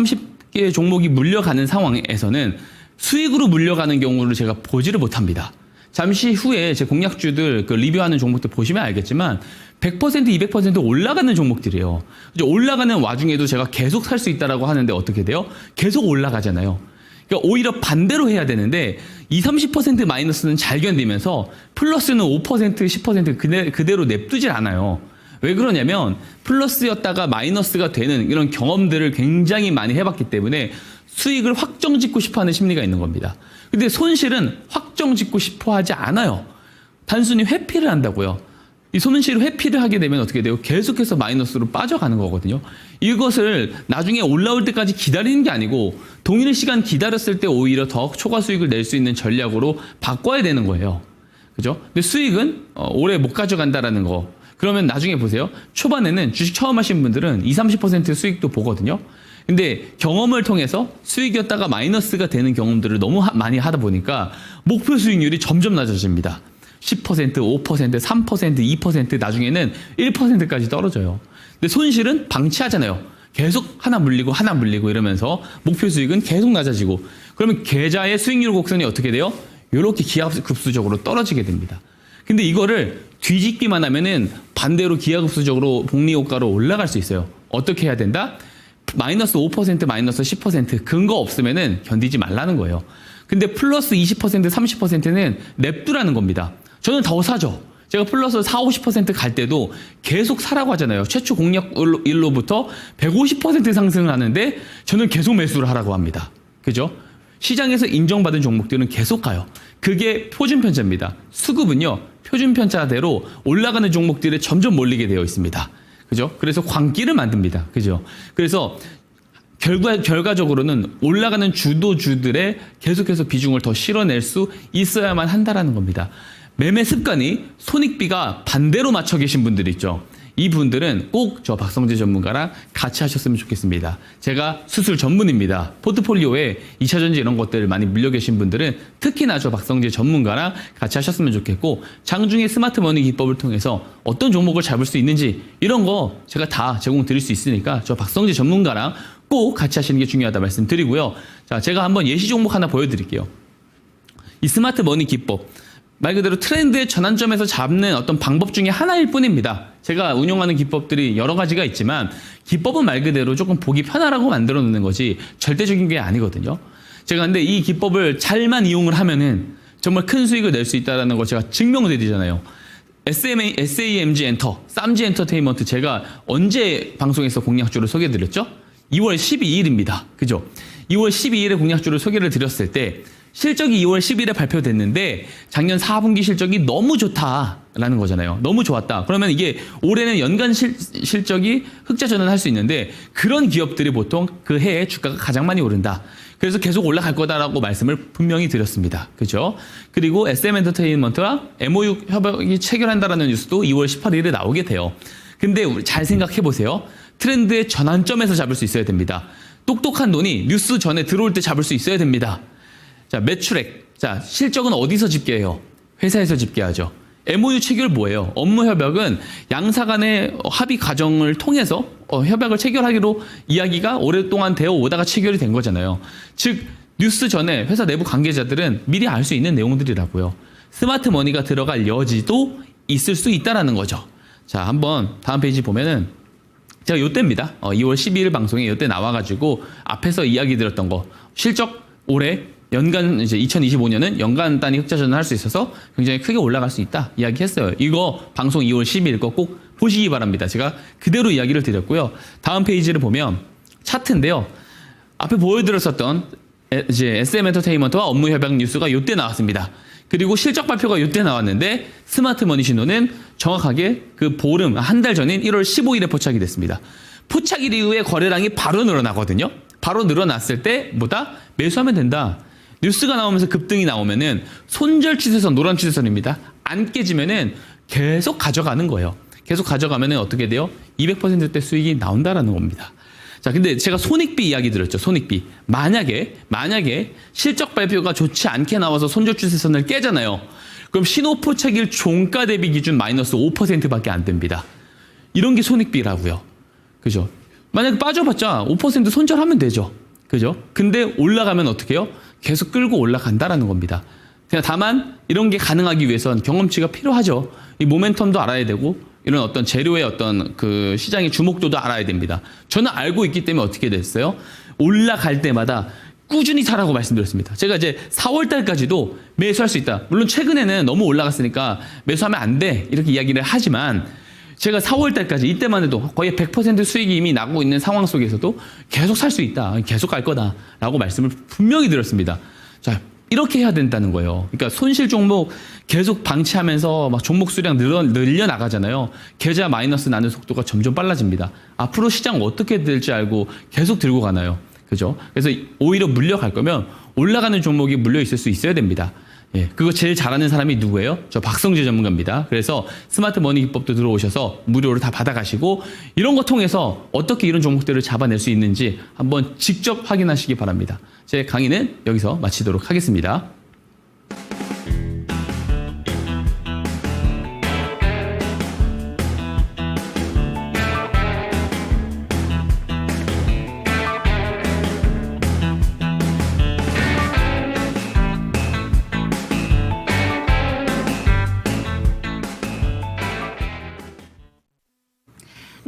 30개 종목이 물려가는 상황에서는 수익으로 물려가는 경우를 제가 보지를 못합니다. 잠시 후에 제 공략주들 그 리뷰하는 종목들 보시면 알겠지만 100% 200% 올라가는 종목들이에요. 올라가는 와중에도 제가 계속 살 수 있다라고 하는데 어떻게 돼요? 계속 올라가잖아요. 그러니까 오히려 반대로 해야 되는데 20, 30% 마이너스는 잘 견디면서 플러스는 5%, 10% 그대로 냅두질 않아요. 왜 그러냐면 플러스였다가 마이너스가 되는 이런 경험들을 굉장히 많이 해봤기 때문에 수익을 확정 짓고 싶어하는 심리가 있는 겁니다. 근데 손실은 확정 짓고 싶어하지 않아요. 단순히 회피를 한다고요. 이 손실을 회피를 하게 되면 어떻게 돼요? 계속해서 마이너스로 빠져가는 거거든요. 이것을 나중에 올라올 때까지 기다리는 게 아니고 동일 시간 기다렸을 때 오히려 더 초과 수익을 낼 수 있는 전략으로 바꿔야 되는 거예요. 그죠? 근데 수익은 오래 못 가져간다라는 거. 그러면 나중에 보세요. 초반에는 주식 처음 하신 분들은 20, 30% 수익도 보거든요. 근데 경험을 통해서 수익이었다가 마이너스가 되는 경험들을 너무 많이 하다 보니까 목표 수익률이 점점 낮아집니다. 10%, 5%, 3%, 2% 나중에는 1%까지 떨어져요. 근데 손실은 방치하잖아요. 계속 하나 물리고 이러면서 목표 수익은 계속 낮아지고 그러면 계좌의 수익률 곡선이 어떻게 돼요? 이렇게 기하급수적으로 떨어지게 됩니다. 근데 이거를 뒤집기만 하면은 반대로 기하급수적으로 복리효과로 올라갈 수 있어요. 어떻게 해야 된다? 마이너스 5%, 마이너스 10% 근거 없으면은 견디지 말라는 거예요. 근데 플러스 20%, 30%는 냅두라는 겁니다. 저는 더 사죠. 제가 플러스 40, 50%갈 때도 계속 사라고 하잖아요. 최초 공략일로부터 150% 상승을 하는데 저는 계속 매수를 하라고 합니다. 그죠? 시장에서 인정받은 종목들은 계속 가요. 그게 표준편차입니다. 수급은요, 표준편차대로 올라가는 종목들에 점점 몰리게 되어 있습니다. 그죠? 그래서 광기를 만듭니다. 그죠? 그래서 결과적으로는 올라가는 주도주들에 계속해서 비중을 더 실어낼 수 있어야만 한다라는 겁니다. 매매 습관이 손익비가 반대로 맞춰 계신 분들이 있죠. 이분들은 꼭 저 박성재 전문가랑 같이 하셨으면 좋겠습니다. 제가 수술 전문입니다. 포트폴리오에 2차전지 이런 것들을 많이 물려 계신 분들은 특히나 저 박성재 전문가랑 같이 하셨으면 좋겠고 장중에 스마트머니 기법을 통해서 어떤 종목을 잡을 수 있는지 이런 거 제가 다 제공 드릴 수 있으니까 저 박성재 전문가랑 꼭 같이 하시는 게 중요하다 말씀드리고요. 자, 제가 한번 예시 종목 하나 보여드릴게요. 이 스마트머니 기법. 말 그대로 트렌드의 전환점에서 잡는 어떤 방법 중에 하나일 뿐입니다. 제가 운영하는 기법들이 여러 가지가 있지만 기법은 말 그대로 조금 보기 편하라고 만들어 놓는 거지 절대적인 게 아니거든요. 제가 근데 이 기법을 잘만 이용을 하면은 정말 큰 수익을 낼 수 있다는 거 제가 증명드리잖아요. SAMG 엔터, 쌈지 엔터테인먼트 제가 언제 방송에서 공략주를 소개해드렸죠? 2월 12일입니다. 그죠? 2월 12일에 공략주를 소개를 드렸을 때 실적이 2월 10일에 발표됐는데 작년 4분기 실적이 너무 좋다라는 거잖아요. 너무 좋았다. 그러면 이게 올해는 연간 실적이 흑자 전환할 수 있는데 그런 기업들이 보통 그 해에 주가가 가장 많이 오른다. 그래서 계속 올라갈 거다라고 말씀을 분명히 드렸습니다. 그죠? 그리고 SM엔터테인먼트와 MOU 협약이 체결한다라는 뉴스도 2월 18일에 나오게 돼요. 근데 잘 생각해 보세요. 트렌드의 전환점에서 잡을 수 있어야 됩니다. 똑똑한 돈이 뉴스 전에 들어올 때 잡을 수 있어야 됩니다. 자, 매출액. 자, 실적은 어디서 집계해요? 회사에서 집계하죠. MOU 체결 뭐예요? 업무 협약은 양사 간의 합의 과정을 통해서 협약을 체결하기로 이야기가 오랫동안 되어 오다가 체결이 된 거잖아요. 즉, 뉴스 전에 회사 내부 관계자들은 미리 알 수 있는 내용들이라고요. 스마트 머니가 들어갈 여지도 있을 수 있다라는 거죠. 자, 한번 다음 페이지 보면은 제가 요때입니다. 2월 12일 방송에 요때 나와가지고 앞에서 이야기 드렸던 거. 실적 올해 연간 이제 2025년은 연간 단위 흑자 전환할 수 있어서 굉장히 크게 올라갈 수 있다 이야기했어요. 이거 방송 2월 12일 거 꼭 보시기 바랍니다. 제가 그대로 이야기를 드렸고요. 다음 페이지를 보면 차트인데요. 앞에 보여드렸었던 이제 SM엔터테인먼트와 업무 협약 뉴스가 요때 나왔습니다. 그리고 실적 발표가 요때 나왔는데 스마트머니 신호는 정확하게 그 보름 한 달 전인 1월 15일에 포착이 됐습니다. 포착일 이후에 거래량이 바로 늘어나거든요. 바로 늘어났을 때 뭐다? 매수하면 된다. 뉴스가 나오면서 급등이 나오면은 손절 추세선, 노란 추세선입니다. 안 깨지면은 계속 가져가는 거예요. 계속 가져가면은 어떻게 돼요? 200%대 수익이 나온다라는 겁니다. 자, 근데 제가 손익비 이야기 드렸죠. 손익비. 만약에 실적 발표가 좋지 않게 나와서 손절 추세선을 깨잖아요. 그럼 신호 포착일 종가 대비 기준 마이너스 5%밖에 안 됩니다. 이런 게 손익비라고요. 그죠? 만약에 빠져봤자 5% 손절하면 되죠. 그죠? 근데 올라가면 어떻게 해요? 계속 끌고 올라간다라는 겁니다. 그냥 다만 이런 게 가능하기 위해선 경험치가 필요하죠. 이 모멘텀도 알아야 되고 이런 어떤 재료의 어떤 그 시장의 주목도도 알아야 됩니다. 저는 알고 있기 때문에 어떻게 됐어요? 올라갈 때마다 꾸준히 사라고 말씀드렸습니다. 제가 이제 4월 달까지도 매수할 수 있다. 물론 최근에는 너무 올라갔으니까 매수하면 안 돼. 이렇게 이야기를 하지만 제가 4월 달까지 이때만 해도 거의 100% 수익이 이미 나고 있는 상황 속에서도 계속 살 수 있다. 계속 갈 거다라고 말씀을 분명히 드렸습니다. 자, 이렇게 해야 된다는 거예요. 그러니까 손실 종목 계속 방치하면서 막 종목 수량 늘려 나가잖아요. 계좌 마이너스 나는 속도가 점점 빨라집니다. 앞으로 시장 어떻게 될지 알고 계속 들고 가나요? 그죠? 그래서 오히려 물려갈 거면 올라가는 종목이 물려 있을 수 있어야 됩니다. 예, 그거 제일 잘하는 사람이 누구예요? 저 박성재 전문가입니다. 그래서 스마트 머니 기법도 들어오셔서 무료로 다 받아가시고 이런 거 통해서 어떻게 이런 종목들을 잡아낼 수 있는지 한번 직접 확인하시기 바랍니다. 제 강의는 여기서 마치도록 하겠습니다.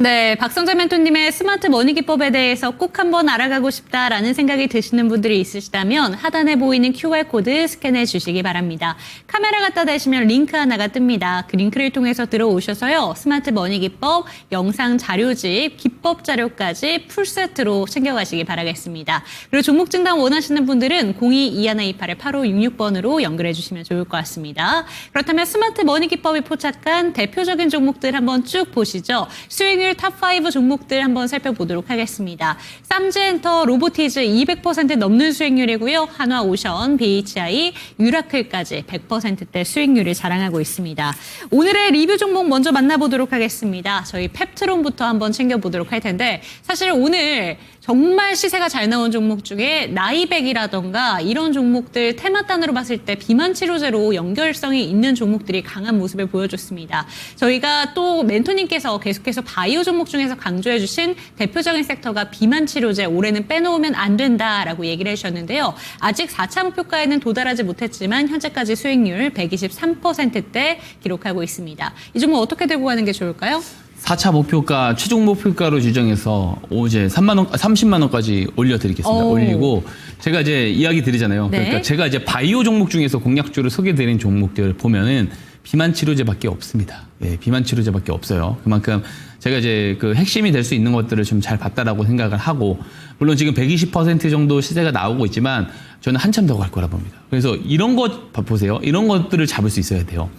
네, 박성재 멘토님의 스마트 머니 기법에 대해서 꼭 한번 알아가고 싶다라는 생각이 드시는 분들이 있으시다면 하단에 보이는 QR코드 스캔해 주시기 바랍니다. 카메라 갖다 대시면 링크 하나가 뜹니다. 그 링크를 통해서 들어오셔서요. 스마트 머니 기법, 영상 자료집, 기법 자료까지 풀세트로 챙겨가시기 바라겠습니다. 그리고 종목 진단 원하시는 분들은 02-2128-8566번으로 연결해 주시면 좋을 것 같습니다. 그렇다면 스마트 머니 기법이 포착한 대표적인 종목들 한번 쭉 보시죠. 수익률 탑5 종목들 한번 살펴보도록 하겠습니다. 삼지엔터, 로보티즈 200% 넘는 수익률이고요. 한화오션, BHI, 유라클까지 100%대 수익률을 자랑하고 있습니다. 오늘의 리뷰 종목 먼저 만나보도록 하겠습니다. 저희 펩트론부터 한번 챙겨보도록 할 텐데 사실 오늘 정말 시세가 잘 나온 종목 중에 나이백이라던가 이런 종목들 테마단으로 봤을 때 비만 치료제로 연결성이 있는 종목들이 강한 모습을 보여줬습니다. 저희가 또 멘토님께서 계속해서 바이오 종목 중에서 강조해 주신 대표적인 섹터가 비만 치료제 올해는 빼놓으면 안 된다라고 얘기를 해주셨는데요. 아직 4차 목표가에는 도달하지 못했지만 현재까지 수익률 123%대 기록하고 있습니다. 이 종목 어떻게 들고 가는 게 좋을까요? 4차 목표가 최종 목표가로 지정해서 어제 30만 원까지 올려드리겠습니다. 올리고 제가 이제 이야기 드리잖아요. 네. 그러니까 제가 이제 바이오 종목 중에서 공략주를 소개드린 종목들 보면은 비만 치료제밖에 없습니다. 예, 비만 치료제밖에 없어요. 그만큼 제가 이제 그 핵심이 될 수 있는 것들을 좀 잘 봤다라고 생각을 하고 물론 지금 120% 정도 시세가 나오고 있지만 저는 한참 더 갈 거라 봅니다. 그래서 이런 것 보세요. 이런 것들을 잡을 수 있어야 돼요.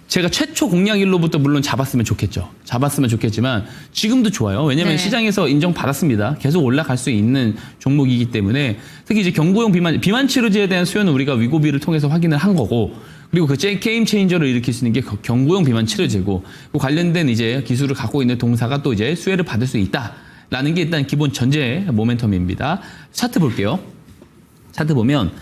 제가 최초 공략일로부터 물론 잡았으면 좋겠죠. 잡았으면 좋겠지만 지금도 좋아요. 왜냐하면 네. 시장에서 인정받았습니다. 계속 올라갈 수 있는 종목이기 때문에 특히 이제 경구용 비만 치료제에 대한 수요는 우리가 위고비를 통해서 확인을 한 거고 그리고 그 게임 체인저를 일으킬 수 있는 게 경구용 비만 치료제고 그 관련된 이제 기술을 갖고 있는 동사가 또 이제 수혜를 받을 수 있다라는 게 일단 기본 전제 모멘텀입니다. 차트 볼게요. 차트 보면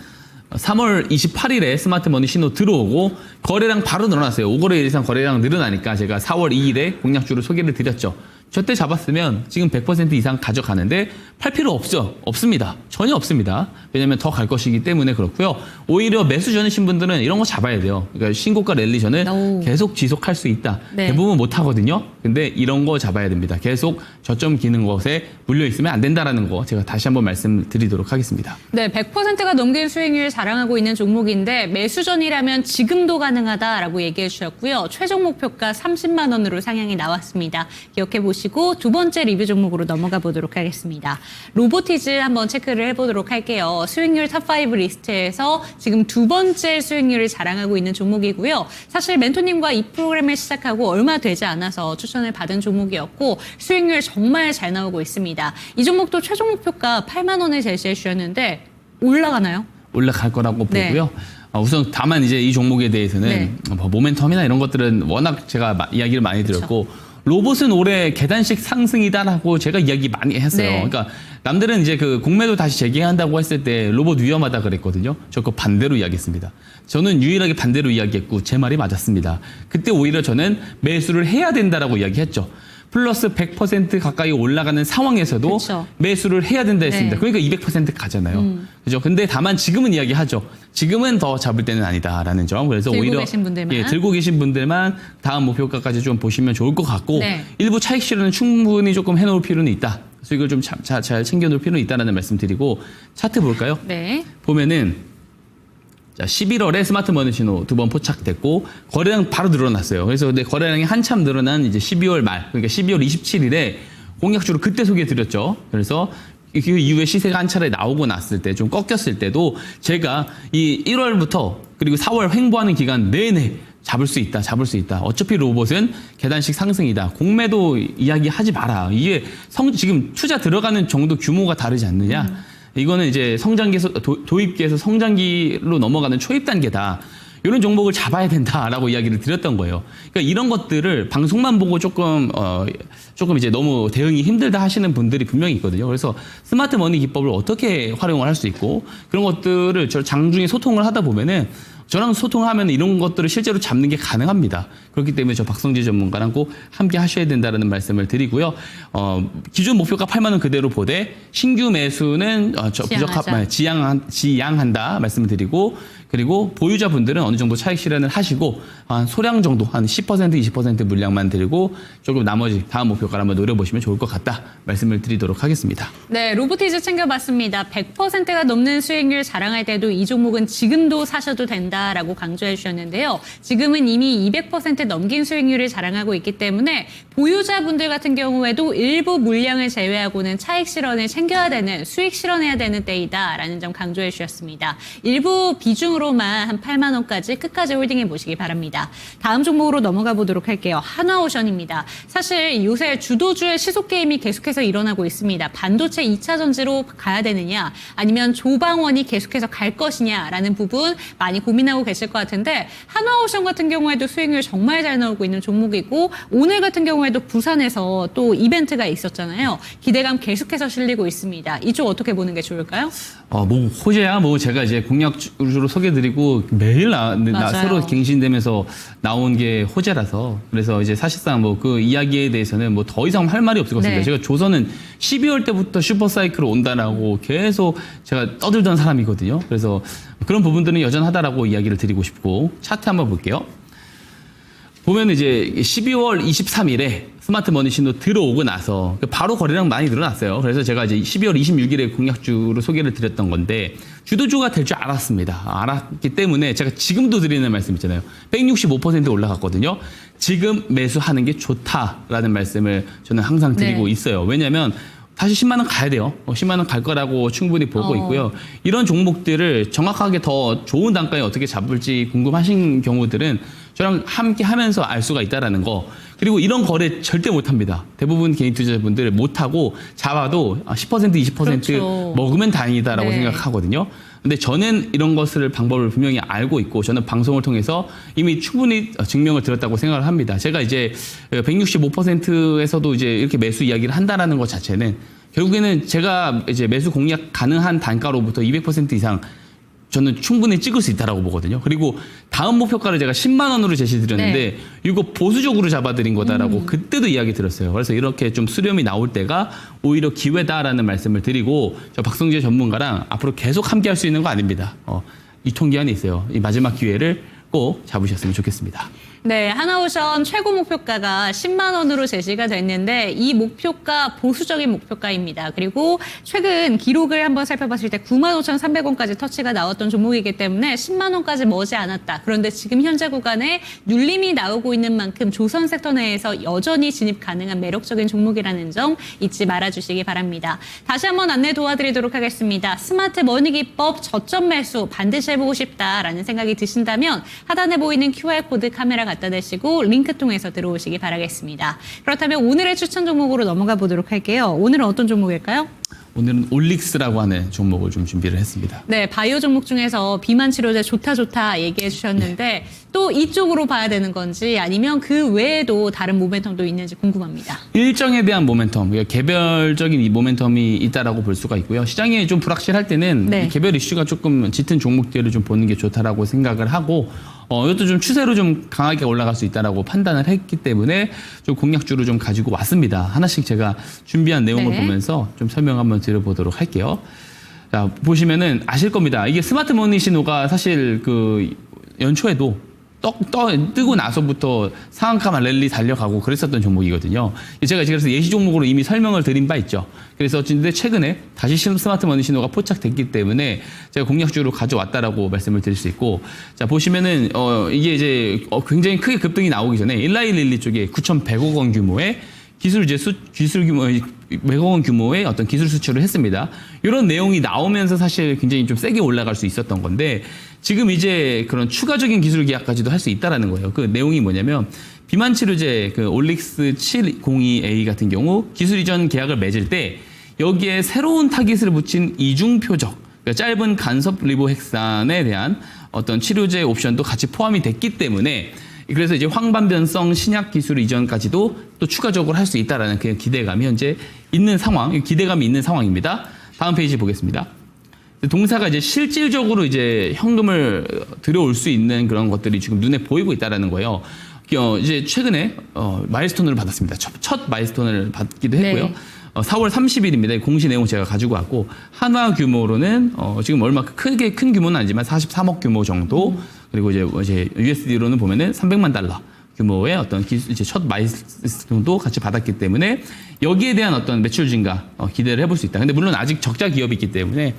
3월 28일에 스마트머니 신호 들어오고 거래량 바로 늘어났어요. 5거래 이상 거래량 늘어나니까 제가 4월 2일에 공략주를 소개를 드렸죠. 저때 잡았으면 지금 100% 이상 가져가는데 팔 필요 없습니다. 전혀 없습니다. 왜냐하면 더 갈 것이기 때문에 그렇고요. 오히려 매수 전이신 분들은 이런 거 잡아야 돼요. 그러니까 신고가 랠리 전을 계속 지속할 수 있다. 네. 대부분 못 하거든요. 근데 이런 거 잡아야 됩니다. 계속 저점 기는 것에 물려 있으면 안 된다라는 거 제가 다시 한번 말씀드리도록 하겠습니다. 네, 100%가 넘긴 수익률 자랑하고 있는 종목인데 매수전이라면 지금도 가능하다라고 얘기해 주셨고요. 최종 목표가 30만 원으로 상향이 나왔습니다. 기억해 보시고 두 번째 리뷰 종목으로 넘어가 보도록 하겠습니다. 로보티즈 한번 체크를 해보도록 할게요. 수익률 탑5 리스트에서 지금 두 번째 수익률을 자랑하고 있는 종목이고요. 사실 멘토님과 이 프로그램을 시작하고 얼마 되지 않아서 추천을 받은 종목이었고 수익률 정말 잘 나오고 있습니다. 이 종목도 최종 목표가 8만 원을 제시해 주셨는데 올라가나요? 올라갈 거라고 네. 보고요. 우선 다만 이제 이 종목에 대해서는 네. 모멘텀이나 이런 것들은 워낙 제가 이야기를 많이 드렸고 로봇은 올해 계단식 상승이다라고 제가 이야기 많이 했어요. 네. 그러니까 남들은 이제 그 공매도 다시 재개한다고 했을 때 로봇 위험하다 그랬거든요. 저 그 반대로 이야기했습니다. 저는 유일하게 반대로 이야기했고 제 말이 맞았습니다. 그때 오히려 저는 매수를 해야 된다라고 이야기했죠. 플러스 100% 가까이 올라가는 상황에서도 그쵸. 매수를 해야 된다 했습니다. 네. 그러니까 200% 가잖아요. 그죠? 근데 다만 지금은 이야기하죠. 지금은 더 잡을 때는 아니다라는 점. 그래서 들고 오히려 계신 분들만. 예, 들고 계신 분들만 다음 목표가까지 좀 보시면 좋을 것 같고 네. 일부 차익 실현은 충분히 조금 해놓을 필요는 있다. 수익을 좀 잘 챙겨놓을 필요는 있다라는 말씀드리고 차트 볼까요? 네. 보면은 자 11월에 스마트 머니 신호 2번 포착됐고 거래량 바로 늘어났어요. 그래서 근데 거래량이 한참 늘어난 이제 12월 말 그러니까 12월 27일에 공약주로 그때 소개해드렸죠. 그래서 그 이후에 시세가 한 차례 나오고 났을 때 좀 꺾였을 때도 제가 이 1월부터 그리고 4월 횡보하는 기간 내내 잡을 수 있다. 어차피 로봇은 계단식 상승이다. 공매도 이야기하지 마라. 이게 지금 투자 들어가는 정도 규모가 다르지 않느냐. 이거는 이제 성장기에서 도입기에서 성장기로 넘어가는 초입 단계다. 이런 종목을 잡아야 된다라고 이야기를 드렸던 거예요. 그러니까 이런 것들을 방송만 보고 조금 이제 너무 대응이 힘들다 하시는 분들이 분명히 있거든요. 그래서 스마트 머니 기법을 어떻게 활용을 할 수 있고 그런 것들을 저 장중에 소통을 하다 보면은 저랑 소통하면 이런 것들을 실제로 잡는 게 가능합니다. 그렇기 때문에 저 박성재 전문가랑 꼭 함께 하셔야 된다는 말씀을 드리고요. 기존 목표가 8만 원 그대로 보되 신규 매수는 지양한다 말씀을 드리고 그리고 보유자분들은 어느 정도 차익 실현을 하시고 한 소량 정도 한 10% 20% 물량만 들고 조금 나머지 다음 목표가를 한번 노려보시면 좋을 것 같다 말씀을 드리도록 하겠습니다. 네, 로보티즈 챙겨봤습니다. 100%가 넘는 수익률 자랑할 때도 이 종목은 지금도 사셔도 된다라고 강조해 주셨는데요. 지금은 이미 200% 넘긴 수익률을 자랑하고 있기 때문에 보유자분들 같은 경우에도 일부 물량을 제외하고는 차익 실현을 챙겨야 되는 수익 실현해야 되는 때이다라는 점 강조해 주셨습니다. 일부 비중으로만 한 8만 원까지 끝까지 홀딩해 보시기 바랍니다. 다음 종목으로 넘어가 보도록 할게요. 한화오션입니다. 사실 요새 주도주의 시속 게임이 계속해서 일어나고 있습니다. 반도체 2차 전지로 가야 되느냐 아니면 조방원이 계속해서 갈 것이냐라는 부분 많이 고민하고 계실 것 같은데 한화오션 같은 경우에도 수익률 정말 잘 나오고 있는 종목이고 오늘 같은 경우에도 부산에서 또 이벤트가 있었잖아요. 기대감 계속해서 실리고 있습니다. 이쪽 어떻게 보는 게 좋을까요? 뭐 호재야 뭐 제가 이제 공약주로 소개드리고 매일 새로 갱신되면서 나온 게 호재라서 그래서 이제 사실상 뭐 그 이야기에 대해서는 뭐 더 이상 할 말이 없을 것 같습니다. 네. 제가 조선은 12월 때부터 슈퍼사이클 온다라고 계속 제가 떠들던 사람이거든요. 그래서 그런 부분들은 여전하다라고 이야기를 드리고 싶고 차트 한번 볼게요. 보면 이제 12월 23일에 스마트 머니 신호 들어오고 나서 바로 거래량 많이 늘어났어요. 그래서 제가 이제 12월 26일에 공약주로 소개를 드렸던 건데 주도주가 될 줄 알았습니다. 알았기 때문에 제가 지금도 드리는 말씀 있잖아요. 165% 올라갔거든요. 지금 매수하는 게 좋다라는 말씀을 저는 항상 드리고 있어요. 왜냐하면 다시 10만 원 가야 돼요. 10만 원 갈 거라고 충분히 보고 있고요. 이런 종목들을 정확하게 더 좋은 단가에 어떻게 잡을지 궁금하신 경우들은 저랑 함께 하면서 알 수가 있다라는 거. 그리고 이런 거래 절대 못 합니다. 대부분 개인 투자자분들 못 하고 잡아도 10% 20% 그렇죠. 먹으면 다행이다라고 네. 생각하거든요. 근데 저는 이런 것을 방법을 분명히 알고 있고 저는 방송을 통해서 이미 충분히 증명을 드렸다고 생각을 합니다. 제가 이제 165%에서도 이제 이렇게 매수 이야기를 한다라는 것 자체는 결국에는 제가 이제 매수 공략 가능한 단가로부터 200% 이상 저는 충분히 찍을 수 있다라고 보거든요. 그리고 다음 목표가를 제가 10만 원으로 제시드렸는데 이거 보수적으로 잡아드린 거다라고 그때도 이야기 드렸어요. 그래서 이렇게 좀 수렴이 나올 때가 오히려 기회다라는 말씀을 드리고 저 박성재 전문가랑 앞으로 계속 함께 할 수 있는 거 아닙니다. 유통기한이 있어요. 이 마지막 기회를 꼭 잡으셨으면 좋겠습니다. 네, 한화오션 최고 목표가가 10만 원으로 제시가 됐는데 이 목표가 보수적인 목표가입니다. 그리고 최근 기록을 한번 살펴봤을 때 95,300원까지 터치가 나왔던 종목이기 때문에 10만 원까지 머지 않았다. 그런데 지금 현재 구간에 눌림이 나오고 있는 만큼 조선 섹터 내에서 여전히 진입 가능한 매력적인 종목이라는 점 잊지 말아주시기 바랍니다. 다시 한번 안내 도와드리도록 하겠습니다. 스마트 머니 기법 저점 매수 반드시 해보고 싶다라는 생각이 드신다면 하단에 보이는 QR코드 카메라 갖다 대시고 링크 통해서 들어오시기 바라겠습니다. 그렇다면 오늘의 추천 종목으로 넘어가 보도록 할게요. 오늘은 어떤 종목일까요? 오늘은 올릭스라고 하는 종목을 좀 준비를 했습니다. 네, 바이오 종목 중에서 비만 치료제 좋다 얘기해 주셨는데 또 이쪽으로 봐야 되는 건지 아니면 그 외에도 다른 모멘텀도 있는지 궁금합니다. 일정에 대한 모멘텀, 그러니까 개별적인 이 모멘텀이 있다라고 볼 수가 있고요. 시장이 좀 불확실할 때는 이 개별 이슈가 조금 짙은 종목들을 좀 보는 게 좋다라고 생각을 하고 이것도 좀 추세로 좀 강하게 올라갈 수 있다라고 판단을 했기 때문에 좀 공략주로 좀 가지고 왔습니다. 하나씩 제가 준비한 내용을 네. 보면서 좀 설명 한번 드려보도록 할게요. 자, 보시면은 아실 겁니다. 이게 스마트 머니 신호가 사실 그 연초에도 뜨고 나서부터 상한가만 랠리 달려가고 그랬었던 종목이거든요. 제가 그래서 예시 종목으로 이미 설명을 드린 바 있죠. 그래서 근데 최근에 다시 스마트 머니 신호가 포착됐기 때문에 제가 공략주로 가져왔다라고 말씀을 드릴 수 있고, 자 보시면은 이게 이제 굉장히 크게 급등이 나오기 전에 1112 쪽에 9,100억 원 규모의 기술 규모 100억 원 규모의 어떤 기술 수출을 했습니다. 이런 내용이 나오면서 사실 굉장히 좀 세게 올라갈 수 있었던 건데, 지금 이제 그런 추가적인 기술 계약까지도 할 수 있다라는 거예요. 그 내용이 뭐냐면 비만 치료제 그 올릭스 702A 같은 경우 기술 이전 계약을 맺을 때 여기에 새로운 타깃을 붙인 이중 표적, 그러니까 짧은 간섭 리보핵산에 대한 어떤 치료제 옵션도 같이 포함이 됐기 때문에, 그래서 이제 황반변성 신약 기술 이전까지도 또 추가적으로 할 수 있다라는 그냥 기대감이 현재 있는 상황, 기대감이 있는 상황입니다. 다음 페이지 보겠습니다. 동사가 이제 실질적으로 이제 현금을 들여올 수 있는 그런 것들이 지금 눈에 보이고 있다라는 거예요. 이제 최근에 마일스톤을 받았습니다. 첫 마일스톤을 받기도 했고요. 네. 4월 30일입니다. 공시 내용 제가 가지고 왔고, 한화 규모로는 지금 얼마 크게 큰 규모는 아니지만 43억 규모 정도, 그리고 이제 USD로는 보면은 300만 달러 규모의 어떤 이제 첫 마일스톤도 같이 받았기 때문에 여기에 대한 어떤 매출 증가 기대를 해볼 수 있다. 근데 물론 아직 적자 기업이기 때문에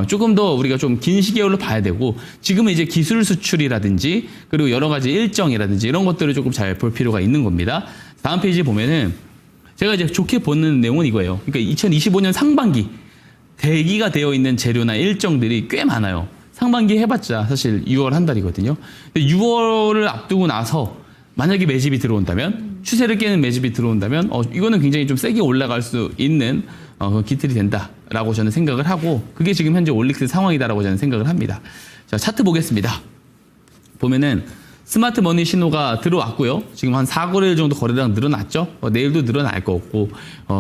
조금 더 우리가 좀 긴 시계열로 봐야 되고, 지금은 이제 기술 수출이라든지 그리고 여러 가지 일정이라든지 이런 것들을 조금 잘 볼 필요가 있는 겁니다. 다음 페이지 보면은 제가 이제 좋게 보는 내용은 이거예요. 그러니까 2025년 상반기 대기가 되어 있는 재료나 일정들이 꽤 많아요. 상반기 해봤자 사실 6월 한 달이거든요. 6월을 앞두고 나서 만약에 매집이 들어온다면, 추세를 깨는 매집이 들어온다면 이거는 굉장히 좀 세게 올라갈 수 있는 기틀이 된다라고 저는 생각을 하고, 그게 지금 현재 올릭스 상황이다라고 저는 생각을 합니다. 자, 차트 보겠습니다. 보면은 스마트 머니 신호가 들어왔고요. 지금 한 4거래일 정도 거래량 늘어났죠. 내일도 늘어날 거고,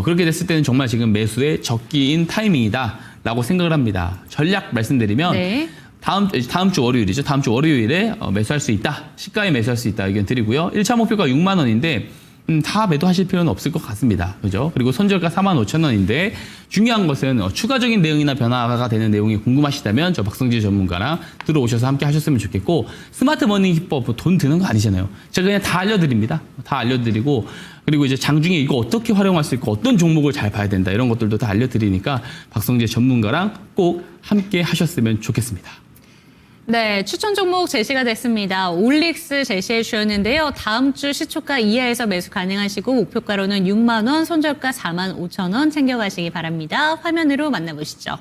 그렇게 됐을 때는 정말 지금 매수의 적기인 타이밍이다라고 생각을 합니다. 전략 말씀드리면, 네. 다음 주 월요일이죠. 다음 주 월요일에 매수할 수 있다. 시가에 매수할 수 있다. 의견 드리고요. 1차 목표가 6만 원인데 다 매도하실 필요는 없을 것 같습니다. 그죠? 그리고 손절가 45,000원인데 중요한 것은 추가적인 내용이나 변화가 되는 내용이 궁금하시다면 저 박성재 전문가랑 들어오셔서 함께 하셨으면 좋겠고, 스마트 머니 기법 돈 드는 거 아니잖아요. 제가 그냥 다 알려드립니다. 다 알려드리고, 그리고 이제 장중에 이거 어떻게 활용할 수 있고 어떤 종목을 잘 봐야 된다 이런 것들도 다 알려드리니까 박성재 전문가랑 꼭 함께 하셨으면 좋겠습니다. 네, 추천 종목 제시가 됐습니다. 올릭스 제시해 주셨는데요. 다음 주 시초가 이하에서 매수 가능하시고, 목표가로는 6만 원, 손절가 45,000원 챙겨가시기 바랍니다. 화면으로 만나보시죠.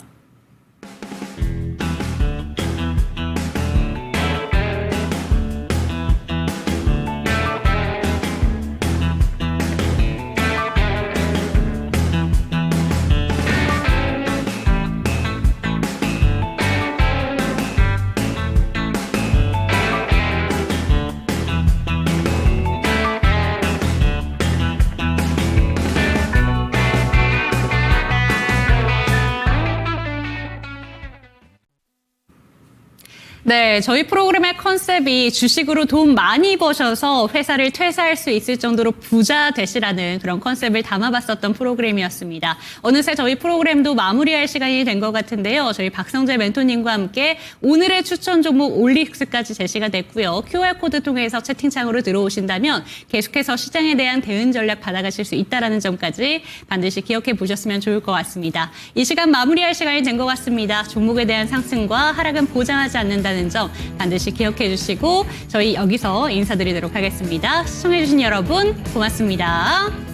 네, 저희 프로그램의 컨셉이 주식으로 돈 많이 버셔서 회사를 퇴사할 수 있을 정도로 부자 되시라는 그런 컨셉을 담아봤었던 프로그램이었습니다. 어느새 저희 프로그램도 마무리할 시간이 된 것 같은데요. 저희 박성재 멘토님과 함께 오늘의 추천 종목 올릭스까지 제시가 됐고요. QR코드 통해서 채팅창으로 들어오신다면 계속해서 시장에 대한 대응 전략 받아가실 수 있다는 점까지 반드시 기억해 보셨으면 좋을 것 같습니다. 이 시간 마무리할 시간이 된 것 같습니다. 종목에 대한 상승과 하락은 보장하지 않는다는 점 반드시 기억해 주시고, 저희 여기서 인사드리도록 하겠습니다. 시청해 주신 여러분 고맙습니다.